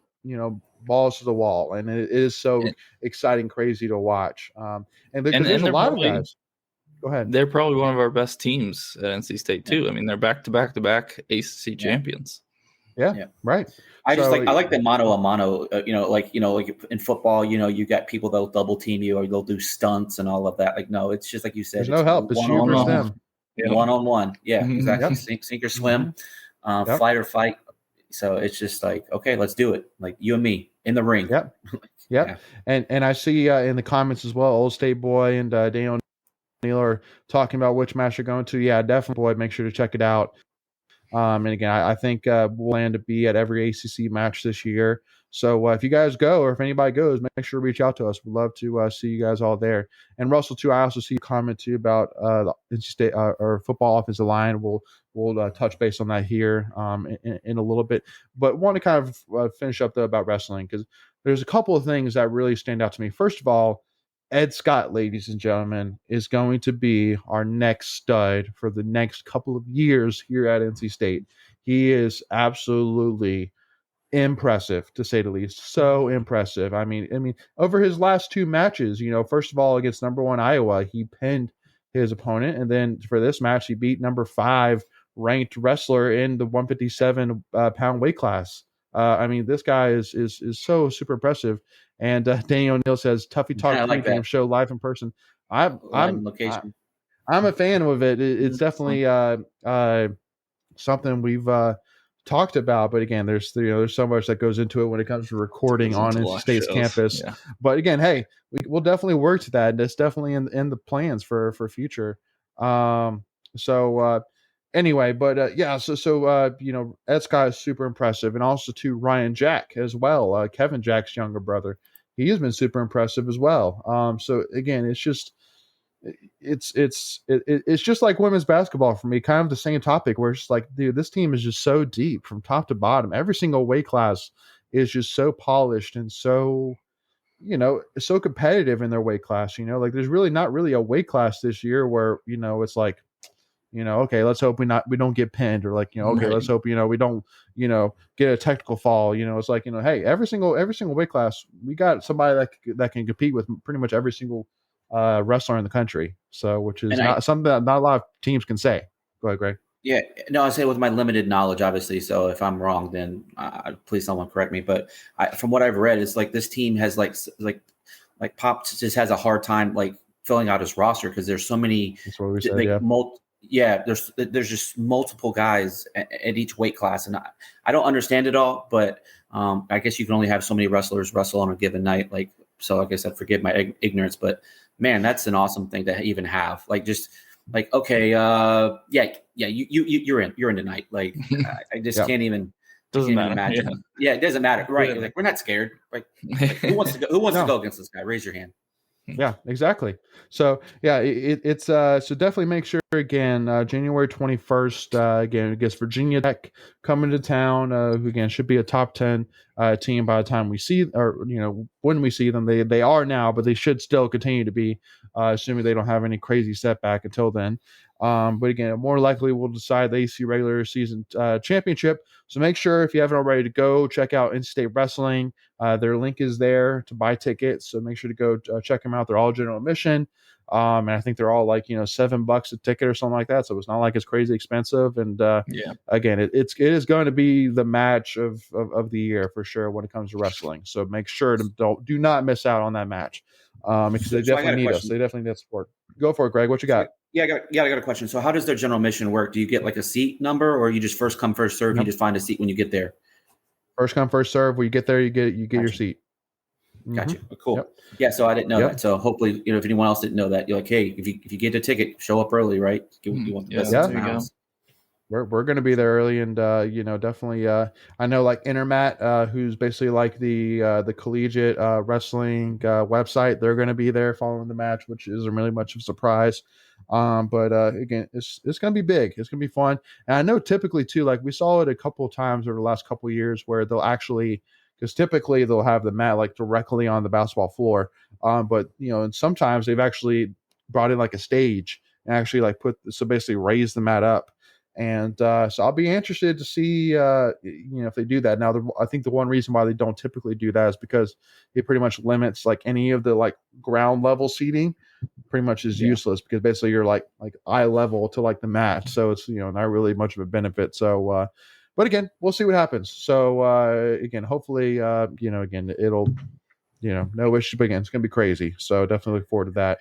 [SPEAKER 1] balls to the wall, and it is so
[SPEAKER 3] And,
[SPEAKER 1] exciting, crazy to watch. And because there's
[SPEAKER 3] and
[SPEAKER 1] a lot of guys. Go ahead.
[SPEAKER 3] they're probably one of our best teams at NC State too. I mean, they're back to back to back ACC champions.
[SPEAKER 1] Yeah, right.
[SPEAKER 2] I like the mano a mano. Like in football, you got people that'll double team you or they'll do stunts and all of that. Like no, it's just like you said.
[SPEAKER 1] There's no help. It's you versus them.
[SPEAKER 2] One on one. Yeah,
[SPEAKER 3] Mhm.
[SPEAKER 2] exactly.
[SPEAKER 1] Yep.
[SPEAKER 2] Sink or swim, flight or fight. So it's just like, okay, let's do it. Like you and me in the ring.
[SPEAKER 1] Yep. Yep. Yeah. And I see in the comments as well, Old State Boy and Daniel Neal are talking about which match you're going to. Yeah, definitely, boy. Make sure to check it out. And again, I think we'll plan to be at every ACC match this year. So if you guys go, or if anybody goes, make sure to reach out to us. We'd love to see you guys all there. And Russell, too, I also see you comment too about the NC State or football offensive line. We'll touch base on that here in a little bit. But want to kind of finish up though about wrestling, because there's a couple of things that really stand out to me. First of all, Ed Scott, ladies and gentlemen, is going to be our next stud for the next couple of years here at NC State. He is absolutely impressive, to say the least. So impressive. I mean, over his last two matches, first of all, against number 1 Iowa, he pinned his opponent, and then for this match, he beat number 5 ranked wrestler in the 157 pound weight class. I mean, this guy is so super impressive. And Daniel Neal says, "Tuffy Talk pregame show live in person." I'm
[SPEAKER 2] location.
[SPEAKER 1] I'm a fan of it. It's definitely something we've talked about, but again, there's so much that goes into it when it comes to recording on NC State's campus. Yeah. But again, hey, we'll definitely work to that, and it's definitely in the plans for future. Anyway, but yeah, so Ed Scott is super impressive, and also to Ryan Jack as well, Kevin Jack's younger brother. He has been super impressive as well. So again, it's just it's just like women's basketball for me, kind of the same topic, where it's just like, dude, this team is just so deep from top to bottom. Every single weight class is just so polished and so so competitive in their weight class. Like there's really not really a weight class this year where it's like, okay, let's hope we don't get pinned, or like, okay, right. Let's hope we don't get a technical fall. It's like, hey, every single weight class, we got somebody that can compete with pretty much every single wrestler in the country. So, which is something that not a lot of teams can say. Go ahead, Greg.
[SPEAKER 2] Yeah, no, I say with my limited knowledge, obviously. So if I'm wrong, then please someone correct me. But from what I've read, it's like this team has like Pop just has a hard time like filling out his roster because there's so many.
[SPEAKER 1] That's what we said.
[SPEAKER 2] There's just multiple guys at each weight class, and I don't understand it all. But I guess you can only have so many wrestlers wrestle on a given night. Like, so I guess I'd forgive my ignorance, but man, that's an awesome thing to even have. Like, just like, okay, you're in tonight. Like, I just can't even.
[SPEAKER 3] Doesn't matter.
[SPEAKER 2] Imagine. Yeah, it doesn't matter. Right. Like, we're not scared. Like who wants to go? Who wants to go against this guy? Raise your hand.
[SPEAKER 1] Yeah, exactly. So yeah, it's so definitely make sure again, January 21st, again against Virginia Tech coming to town, who again should be a top 10 team by the time we see, or when we see them. They are now, but they should still continue to be, assuming they don't have any crazy setback until then. But again, more likely we'll decide the AC regular season championship. So make sure, if you haven't already, to go check out NC State Wrestling. Their link is there to buy tickets. So make sure to go check them out. They're all general admission. And I think they're all like, $7 a ticket or something like that. So it's not like it's crazy expensive. And again, it is going to be the match of the year for sure when it comes to wrestling. So make sure to do not miss out on that match. Because they definitely need us. They definitely need support. Go for it, Greg. What you got?
[SPEAKER 2] I got a question. So how does their general mission work? Do you get like a seat number, or you just first come, first serve? Nope. You just find a seat when you get there?
[SPEAKER 1] First come, first serve. When you get there, you get your seat.
[SPEAKER 2] Gotcha. Cool. Yep. Yeah. So I didn't know that. So hopefully, if anyone else didn't know that, you're like, hey, if you get a ticket, show up early, right? You want the best in the house.
[SPEAKER 1] We're going to be there early, and definitely. I know like Intermat, who's basically like the collegiate wrestling website. They're going to be there following the match, which isn't really much of a surprise. But again, it's going to be big. It's going to be fun, and I know typically too, like we saw it a couple of times over the last couple of years, where they'll actually. Because typically they'll have the mat like directly on the basketball floor, but and sometimes they've actually brought in like a stage and actually like basically raise the mat up, and so I'll be interested to see if they do that. Now I think the one reason why they don't typically do that is because it pretty much limits like any of the like ground level seating pretty much is useless because basically you're like eye level to like the mat, so it's not really much of a benefit. So. But again, we'll see what happens. So again, hopefully, again, it'll, no issues. But again, it's going to be crazy. So definitely look forward to that.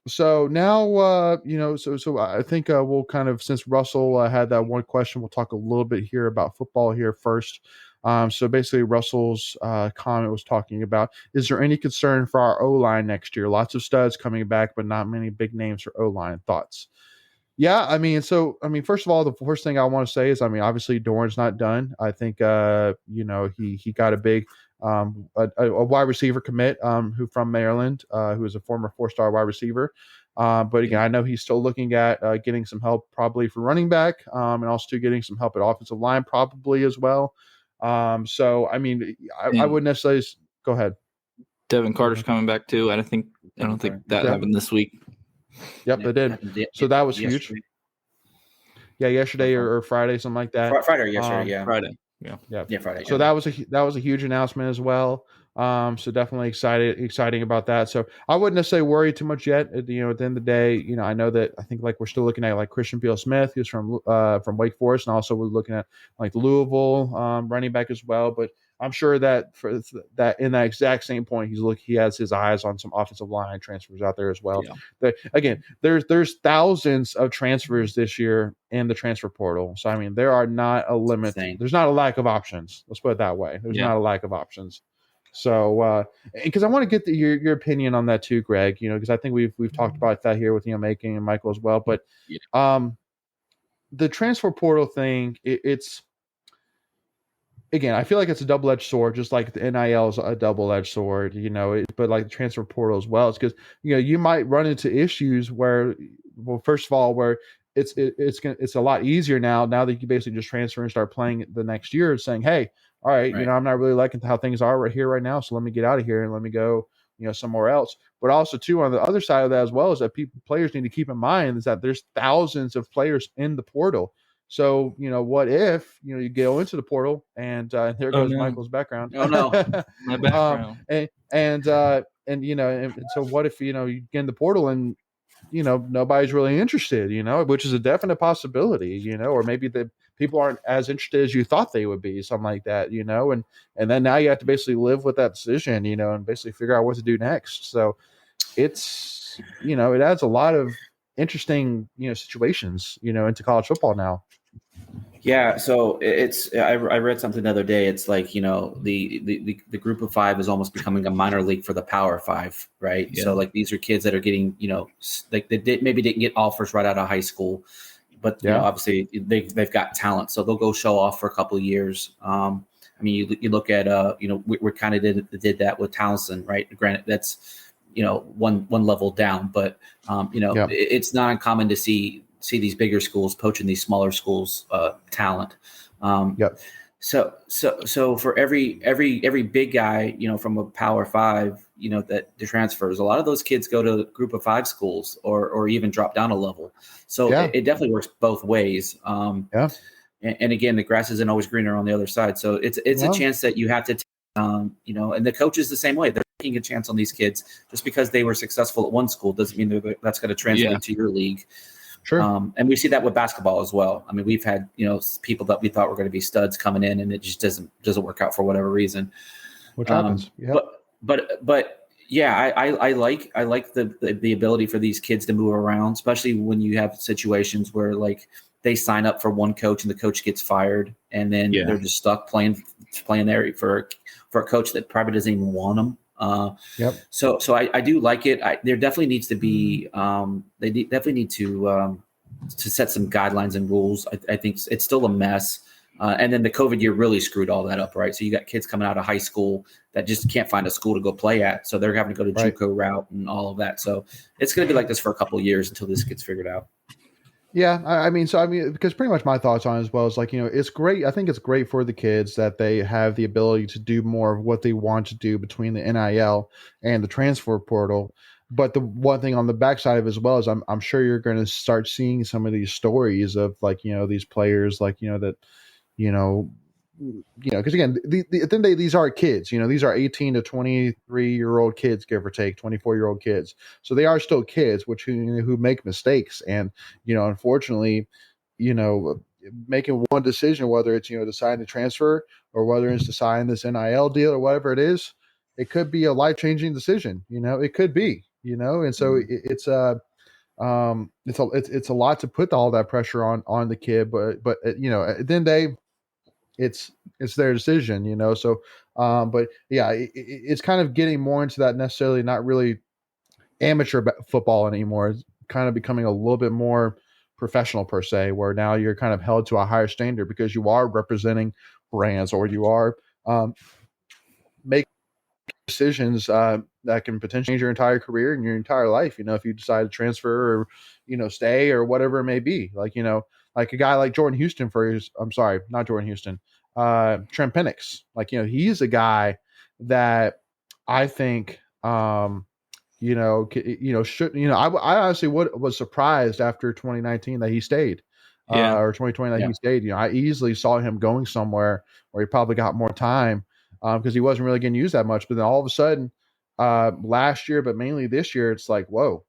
[SPEAKER 1] So now, so I think we'll kind of, since Russell had that one question, we'll talk a little bit here about football here first. So basically, Russell's comment was talking about: is there any concern for our O-line next year? Lots of studs coming back, but not many big names for O-line. Thoughts? Yeah, first of all, the first thing I want to say is, obviously Dorn's not done. I think, he got a big, a wide receiver commit, who from Maryland, who is a former 4-star wide receiver. But again, I know he's still looking at getting some help probably for running back, and also getting some help at offensive line probably as well. I wouldn't necessarily go ahead.
[SPEAKER 3] Devin Carter's coming back too. I don't think that happened this week.
[SPEAKER 1] Yep, they did. So that was huge. Yeah, yesterday or Friday, something like that.
[SPEAKER 2] Friday or yesterday,
[SPEAKER 3] Friday.
[SPEAKER 2] Yeah, Friday.
[SPEAKER 1] So that was a huge announcement as well. So definitely exciting about that. So I wouldn't necessarily worry too much yet. At the end of the day, I know that I think like we're still looking at like Christian Beal-Smith, who's from Wake Forest, and also we're looking at like Louisville running back as well. But I'm sure that for that in that exact same point, he has his eyes on some offensive line transfers out there as well. Yeah. Again, there's thousands of transfers this year in the transfer portal. So there are not a limit. There's not a lack of options. Let's put it that way. There's not a lack of options. So because I want to get your opinion on that too, Greg. Because I think we've talked about that here with Making and Michael as well. But the transfer portal thing, it's. Again, I feel like it's a double-edged sword, just like the NIL is a double-edged sword, but like the transfer portal as well. It's because, you might run into issues where, well, first of all, where it's a lot easier now that you can basically just transfer and start playing the next year and saying, hey, all right, I'm not really liking how things are right here right now. So let me get out of here and let me go, somewhere else. But also too, on the other side of that as well, is that players need to keep in mind is that there's thousands of players in the portal. So, what if, you go into the portal and there goes Michael's background.
[SPEAKER 2] Oh, no.
[SPEAKER 3] My background.
[SPEAKER 1] And so what if, you get in the portal and, nobody's really interested, which is a definite possibility, or maybe the people aren't as interested as you thought they would be, something like that, and then now you have to basically live with that decision, and basically figure out what to do next. So it's, it adds a lot of interesting, situations, into college football now.
[SPEAKER 2] Yeah, so I read something the other day. It's like, the group of five is almost becoming a minor league for the Power Five, right? Yeah. So like these are kids that are getting, like maybe didn't get offers right out of high school, but obviously they've got talent, so they'll go show off for a couple of years. You look at we kind of did that with Townsend, right? Granted, that's one level down, but it's not uncommon to see these bigger schools poaching these smaller schools talent. So for every big guy, from a Power Five, that transfers, a lot of those kids go to Group of Five schools or even drop down a level. So it definitely works both ways. And again, the grass isn't always greener on the other side. So it's a chance that you have to take You know, and the coaches the same way. They're taking a chance on these kids. Just because they were successful at one school doesn't mean that's going to translate to your league.
[SPEAKER 1] Sure.
[SPEAKER 2] And we see that with basketball as well. I mean, we've had, you know, people that we thought were going to be studs coming in, and it just doesn't work out for whatever reason.
[SPEAKER 1] Which happens. Yep.
[SPEAKER 2] But yeah, I like the ability for these kids to move around, especially when you have situations where like they sign up for one coach and the coach gets fired, and then they're just stuck playing there for a coach that probably doesn't even want them. So I do like it. There definitely needs to be definitely need to set some guidelines and rules. I think it's still a mess. And then the COVID year really screwed all that up, right? So you got kids coming out of high school that just can't find a school to go play at, so they're having to go to JUCO route and all of that. So it's going to be like this for a couple of years until this gets figured out.
[SPEAKER 1] Yeah, I mean, because pretty much my thoughts on it as well is like, you know, it's great. I think it's great for the kids that they have the ability to do more of what they want to do between the NIL and the transfer portal. But the one thing on the backside of it as well is I'm sure you're going to start seeing some of these stories of like, you know, these players like, you know, that, because again, at the end of the day, these are kids, you know, these are 18 to 23-year-old kids, give or take 24-year-old kids. So they are still kids, who make mistakes. And, you know, unfortunately, you know, making one decision, whether it's, you know, deciding to transfer or whether it's to sign this NIL deal or whatever it is, it could be a life-changing decision. You know, it could be, you know, and so it's a lot to put all that pressure on the kid, but you know, at the end of the day, it's their decision, you know. So, but yeah, it's kind of getting more into that necessarily not really amateur football anymore. It's kind of becoming a little bit more professional per se, where now you're kind of held to a higher standard because you are representing brands or you are making decisions that can potentially change your entire career and your entire life. You know, if you decide to transfer or, you know, stay or whatever it may be, like, you know, like a guy like Jordan Houston Trent Penix, like, you know, he's a guy that I think, should, you know, I honestly was surprised after 2019 that he stayed, or 2020 that he stayed. You know, I easily saw him going somewhere where he probably got more time, because he wasn't really getting used that much. But then all of a sudden, last year, but mainly this year, it's like, whoa,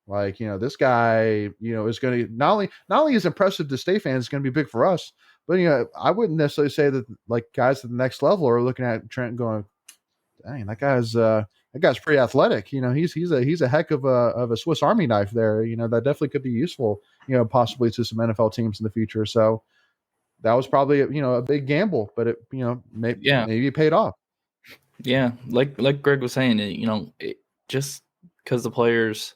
[SPEAKER 1] like, you know, this guy, you know, is going to not only is impressive to State fans, it's going to be big for us. But, you know, I wouldn't necessarily say that like guys at the next level are looking at Trent going, dang, that guy's pretty athletic. You know, he's a heck of a Swiss Army knife there. You know, that definitely could be useful, you know, possibly to some NFL teams in the future. So that was probably, you know, a big gamble, but it, you know, maybe it paid off.
[SPEAKER 3] Yeah, like Greg was saying, you know, just because the players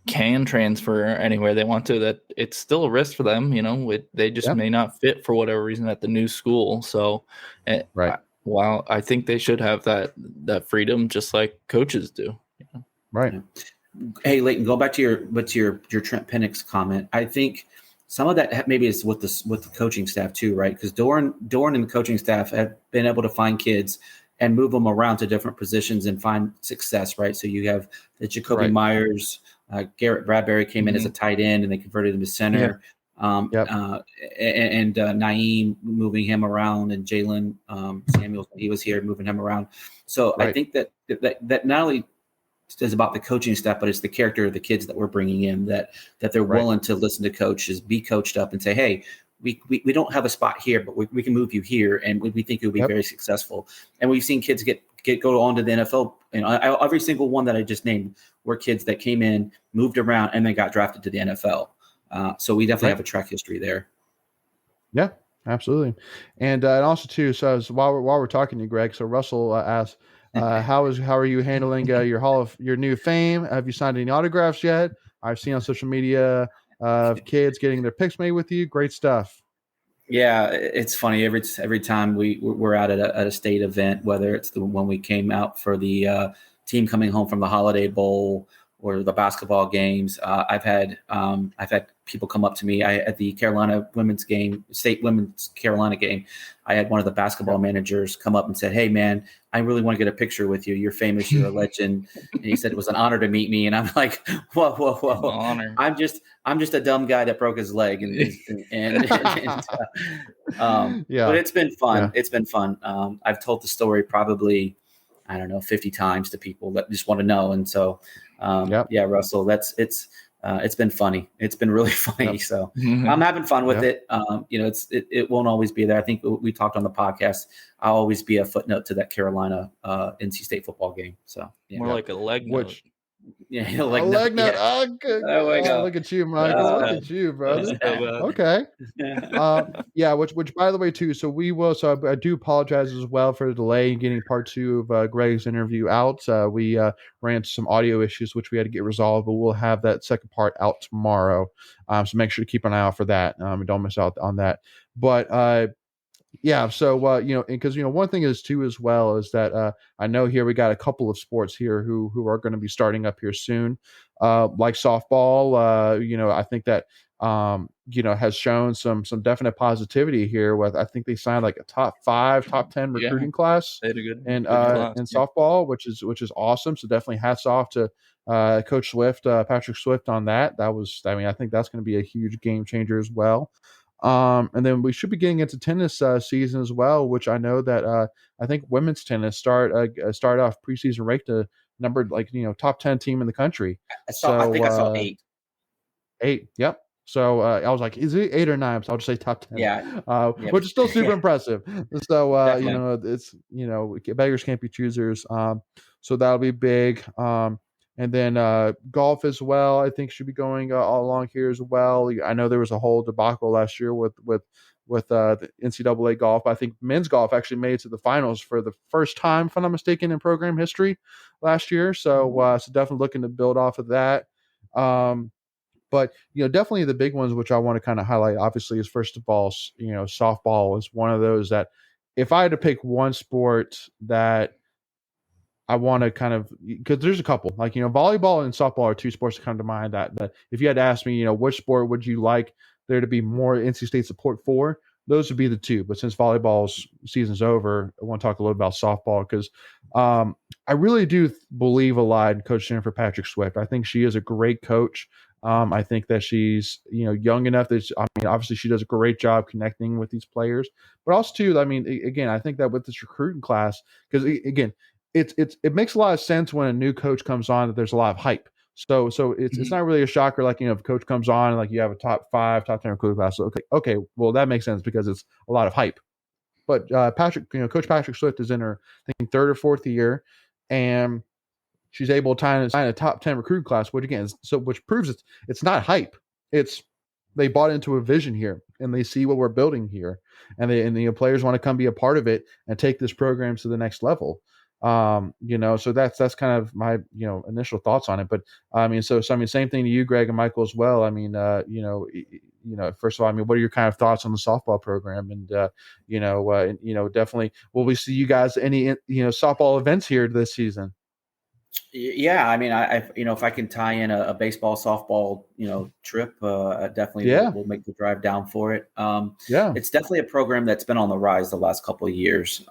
[SPEAKER 3] can transfer anywhere they want to, that it's still a risk for them. You know, they just may not fit for whatever reason at the new school. So,
[SPEAKER 1] right.
[SPEAKER 3] Well, I think they should have that freedom, just like coaches do. Yeah.
[SPEAKER 1] Right.
[SPEAKER 2] Hey, Leighton, go back to your Trent Penix comment. I think some of that maybe is with the coaching staff too, right? Because Doran and the coaching staff have been able to find kids and move them around to different positions and find success, right? So you have the Jacoby Myers, Garrett Bradbury came in as a tight end and they converted him to center. And Naeem, moving him around, and Jalen Samuels, he was here moving him around. So I think that not only is about the coaching staff, but it's the character of the kids that we're bringing in, that they're willing to listen to coaches, be coached up, and say, hey, we don't have a spot here, but we can move you here, and we think you'll be very successful. And we've seen kids go on to the NFL. You know, every single one that I just named were kids that came in, moved around, and then got drafted to the NFL. So we definitely have a track history there.
[SPEAKER 1] Yeah, absolutely. And also too, so while we're talking to you, Greg, so Russell asked, how are you handling your new fame? Have you signed any autographs yet? I've seen on social media of kids getting their pics made with you. Great stuff.
[SPEAKER 2] Yeah, it's funny. Every time we're out at a state event, whether it's the one we came out for the team coming home from the Holiday Bowl, or the basketball games. I've had people come up to me at the Carolina state women's Carolina game. I had one of the basketball managers come up and said, "Hey man, I really want to get a picture with you. You're famous. You're a legend." And he said it was an honor to meet me. And I'm like, whoa.
[SPEAKER 3] Honor.
[SPEAKER 2] I'm just a dumb guy that broke his leg. But it's been fun.
[SPEAKER 1] Yeah.
[SPEAKER 2] It's been fun. I've told the story probably, I don't know, 50 times to people that just want to know. And so, yeah, Russell, it's been funny. It's been really funny.
[SPEAKER 1] Yep.
[SPEAKER 2] So I'm having fun with it. It won't always be there. I think we talked on the podcast. I'll always be a footnote to that Carolina NC State football game. So
[SPEAKER 3] more like a leg note.
[SPEAKER 2] Yeah,
[SPEAKER 1] a leg note.
[SPEAKER 2] Yeah.
[SPEAKER 1] Oh, good. Look at you, Michael. Look at you, brother. Okay. Yeah. Which, by the way, too. So we will. So I do apologize as well for the delay in getting part 2 of Greg's interview out. We ran into some audio issues which we had to get resolved, but we'll have that second part out tomorrow. So make sure to keep an eye out for that. And don't miss out on that. But yeah, so because one thing is too as well is that I know here we got a couple of sports here who are going to be starting up here soon, like softball. I think that has shown some definite positivity here. With I think they signed like a top 10 recruiting class
[SPEAKER 3] they had a good
[SPEAKER 1] in
[SPEAKER 3] class,
[SPEAKER 1] softball, which is awesome. So definitely hats off to Coach Swift, Patrick Swift on that. I think that's going to be a huge game changer as well. And then we should be getting into tennis season as well, which I know that I think women's tennis start off preseason ranked numbered top 10 team in the country.
[SPEAKER 2] I saw 8.
[SPEAKER 1] 8, yep. So I was like, is it 8 or 9? So I'll just say top 10.
[SPEAKER 2] Yeah.
[SPEAKER 1] Which is still super impressive. So it's beggars can't be choosers. So that'll be big. And then golf as well, I think should be going all along here as well. I know there was a whole debacle last year with the NCAA golf. I think men's golf actually made it to the finals for the first time, if I'm not mistaken, in program history last year. So so definitely looking to build off of that. But definitely the big ones which I want to kind of highlight, obviously, is first of all, softball is one of those that if I had to pick one sport that I want to kind of, because there's a couple, like, volleyball and softball are 2 sports that come to mind that if you had to ask me, which sport would you like there to be more NC State support for, those would be the 2. But since volleyball's season's over, I want to talk a little about softball because I really do believe a lot in Coach Jennifer Patrick Swift. I think she is a great coach. I think that she's, young enough that, obviously she does a great job connecting with these players, but also too, again, I think that with this recruiting class, because again, it makes a lot of sense when a new coach comes on that there's a lot of hype. So it's not really a shocker, like, if a coach comes on and like you have a top 5, top 10 recruiting class. So okay, well that makes sense because it's a lot of hype. But Coach Patrick Swift is in her, I think, 3rd or 4th year, and she's able to sign a top 10 recruiting class, which proves it's not hype. It's they bought into a vision here and they see what we're building here, and the players want to come be a part of it and take this program to the next level. So that's kind of my initial thoughts on it. But same thing to you, Greg and Michael, as well. First of all, what are your kind of thoughts on the softball program? And definitely, will we see you guys any softball events here this season?
[SPEAKER 2] Yeah, I if I can tie in a baseball, softball, trip, I definitely will make the drive down for it. It's definitely a program that's been on the rise the last couple of years,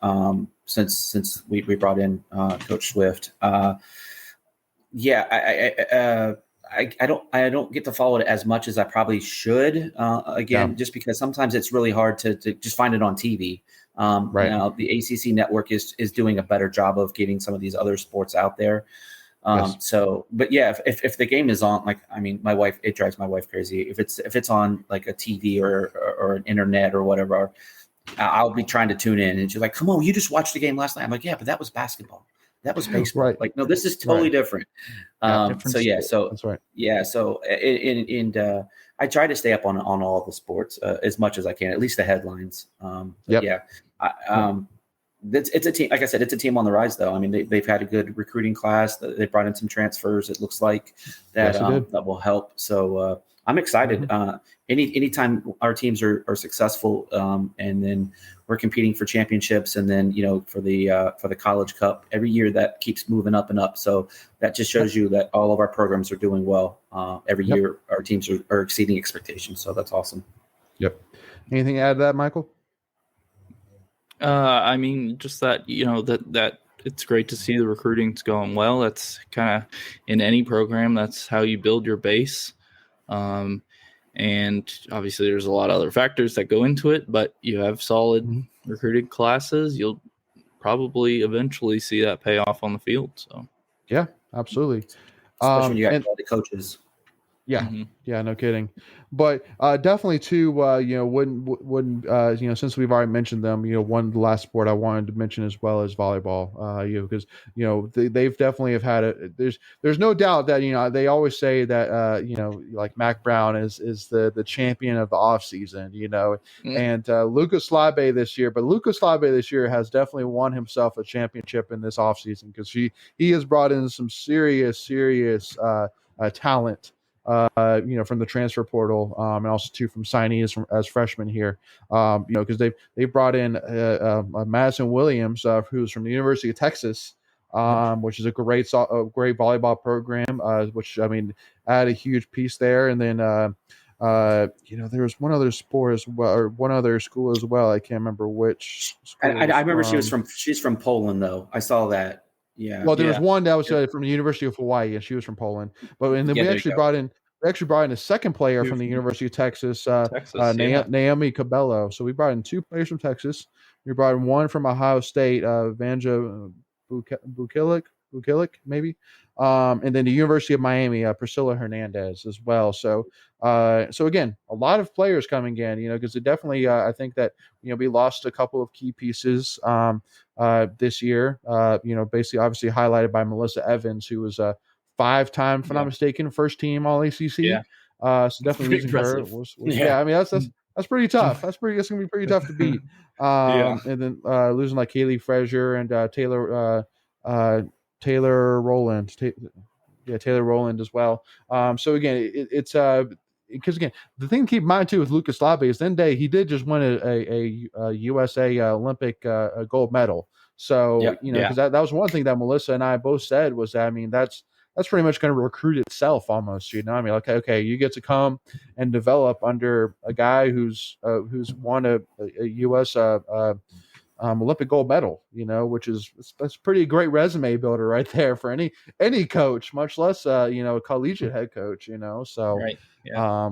[SPEAKER 2] since we brought in Coach Swift. I don't get to follow it as much as I probably should. Just because sometimes it's really hard to just find it on TV.
[SPEAKER 1] Right.
[SPEAKER 2] Now the ACC network is doing a better job of getting some of these other sports out there.
[SPEAKER 1] Yes.
[SPEAKER 2] But yeah, if the game is on, my wife, it drives my wife crazy. If it's on like a TV or an internet or whatever, I'll be trying to tune in, and she's like, "Come on, you just watched the game last night." I'm like, "Yeah, but that was basketball. That was baseball.
[SPEAKER 1] Right.
[SPEAKER 2] Like, no, this is totally different."
[SPEAKER 1] That's right.
[SPEAKER 2] Yeah, so I try to stay up on all the sports as much as I can, at least the headlines. It's a team. Like I said, it's a team on the rise, though. They've had a good recruiting class. They brought in some transfers. It looks like that will help. So I'm excited. Anytime our teams are successful, and then we're competing for championships, and then for the College Cup every year, that keeps moving up and up. So that just shows you that all of our programs are doing well. Every year, our teams are exceeding expectations. So that's awesome.
[SPEAKER 1] Yep. Anything to add to that, Michael?
[SPEAKER 3] I mean, just that that it's great to see the recruiting's going well. That's kind of in any program. That's how you build your base. And obviously, there's a lot of other factors that go into it. But you have solid recruited classes, you'll probably eventually see that pay off on the field. So
[SPEAKER 1] yeah, absolutely.
[SPEAKER 2] Especially when you got quality coaches.
[SPEAKER 1] Yeah, yeah, no kidding. But definitely too, wouldn't since we've already mentioned them, one last sport I wanted to mention as well as volleyball. Because they've definitely have had it. There's no doubt that they always say that like Mac Brown is the champion of the off season. And Lucas Labe this year, but Lucas Labe this year has definitely won himself a championship in this off season because he has brought in some serious talent. From the transfer portal, and also too from signees as freshmen here, because they've brought in Madison Williams, who's from the University of Texas, which is a great volleyball program, which I mean add a huge piece there, and then there was one other sport as well, or one other school as well. I can't remember which.
[SPEAKER 2] I remember she's from Poland though. I saw that. Yeah.
[SPEAKER 1] Well, there was one that was from the University of Hawaii, and she was from Poland. But and then we actually brought in a second player from the University of Texas, Naomi Cabello. So we brought in two players from Texas. We brought in one from Ohio State, Vanja Bukilik, maybe. And then the University of Miami, Priscilla Hernandez as well. So again, a lot of players coming in, because it definitely, I think that, we lost a couple of key pieces this year, basically obviously highlighted by Melissa Evans, who was a 5-time, if I'm not mistaken, first team All ACC.
[SPEAKER 3] Yeah.
[SPEAKER 1] So definitely losing her was I mean, that's pretty tough. That's going to be pretty tough to beat. And then losing like Kaylee Frazier and Taylor Rowland. Taylor Rowland as well. So again, it's because again, the thing to keep in mind too with Lucas Labe is then he did just win a USA Olympic gold medal. So because that was one thing that Melissa and I both said was that, I mean, that's pretty much going to recruit itself almost. I mean, okay, you get to come and develop under a guy who's won a U.S. Olympic gold medal, which is that's pretty great resume builder right there for any coach, much less a collegiate head coach. So
[SPEAKER 3] right. Yeah.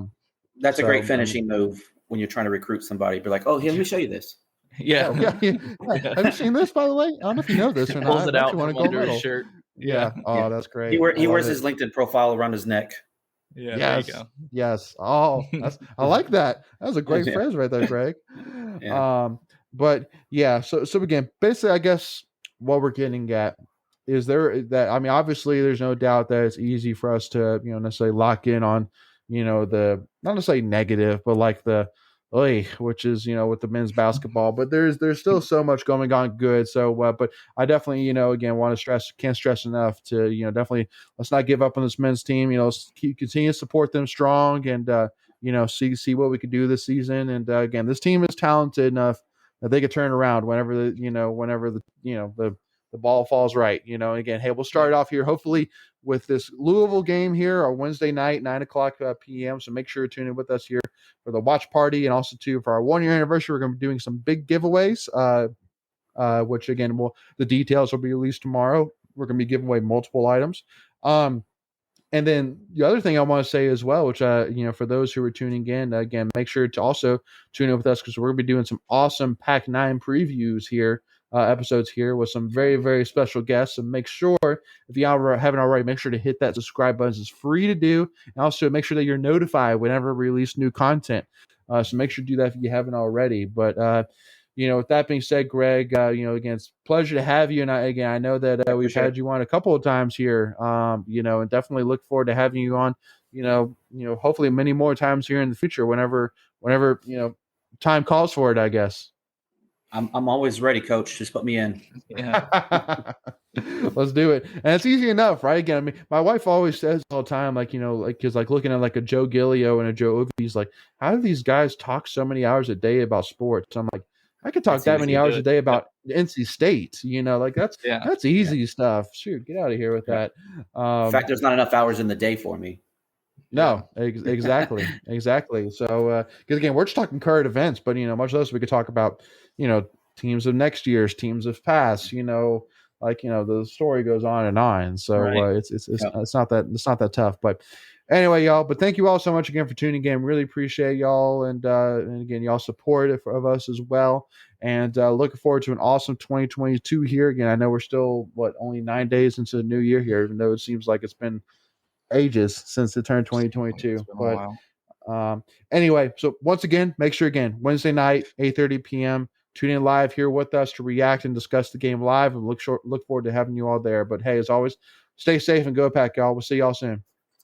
[SPEAKER 2] That's a great finishing move when you're trying to recruit somebody. Be like, oh, here, let me show you this.
[SPEAKER 3] Yeah.
[SPEAKER 1] Have you seen this, by the way? I don't know if you know this or not.
[SPEAKER 3] Pulls it out from under his shirt.
[SPEAKER 1] Yeah. Oh, that's great.
[SPEAKER 2] He wears his LinkedIn profile around his neck.
[SPEAKER 3] Yeah.
[SPEAKER 1] Yes.
[SPEAKER 3] There you go.
[SPEAKER 1] Yes. Oh, I like that. That was a great phrase right there, Greg. But yeah. So again, basically, I guess what we're getting at is I mean, obviously, there's no doubt that it's easy for us to necessarily lock in on the not necessarily negative, but like the which is with the men's basketball, but there's still so much going on good. So but I definitely again can't stress enough to definitely let's not give up on this men's team. Continue to support them strong and see what we can do this season. And again, this team is talented enough that they could turn around whenever the ball falls right. Again, hey, we'll start off here hopefully with this Louisville game here on Wednesday night, 9:00 p.m. So make sure to tune in with us here for the watch party, and also too for our 1-year anniversary. We're going to be doing some big giveaways, which again, the details will be released tomorrow. We're going to be giving away multiple items. And then the other thing I want to say as well, which for those who are tuning in, again, make sure to also tune in with us because we're going to be doing some awesome Pac-9 previews here. Episodes here with some very, very special guests. And make sure, if you haven't already, make sure to hit that subscribe button. It's free to do. And also make sure that you're notified whenever we release new content. So make sure to do that if you haven't already. But, with that being said, Greg, again, it's a pleasure to have you. And I know that we've had you on a couple of times here, and definitely look forward to having you on, hopefully many more times here in the future, whenever, time calls for it, I guess.
[SPEAKER 2] I'm always ready, Coach. Just put me in.
[SPEAKER 3] Yeah.
[SPEAKER 1] Let's do it. And it's easy enough, right? Again, I mean, my wife always says all the time, like, because like looking at like a Joe Gilio and a Joe Ovies, like, how do these guys talk so many hours a day about sports? I'm like, I could talk
[SPEAKER 2] It's
[SPEAKER 1] that
[SPEAKER 2] easy
[SPEAKER 1] many
[SPEAKER 2] to
[SPEAKER 1] hours
[SPEAKER 2] do
[SPEAKER 1] a
[SPEAKER 2] it.
[SPEAKER 1] day about NC State, like
[SPEAKER 3] Yeah.
[SPEAKER 1] that's easy stuff. Shoot, get out of here with
[SPEAKER 2] Yeah.
[SPEAKER 1] that.
[SPEAKER 2] In fact, there's not enough hours in the day for me.
[SPEAKER 1] No, exactly. So, because again, we're just talking current events, but much less we could talk about, teams of next year's, teams of past, the story goes on and on. So
[SPEAKER 3] Right.
[SPEAKER 1] it's not that tough. But anyway, y'all. But thank you all so much again for tuning in. Really appreciate y'all, and again, y'all support of us as well. And looking forward to an awesome 2022 here. Again, I know we're still only 9 days into the new year here, even though it seems like it's been ages since it turned
[SPEAKER 3] It's
[SPEAKER 1] 2022.
[SPEAKER 3] been a
[SPEAKER 1] But
[SPEAKER 3] while.
[SPEAKER 1] anyway, so once again, make sure Wednesday night, 8:30 p.m. Tune in live here with us to react and discuss the game live, and look forward to having you all there. But hey, as always, stay safe and go Pack, y'all. We'll see y'all soon.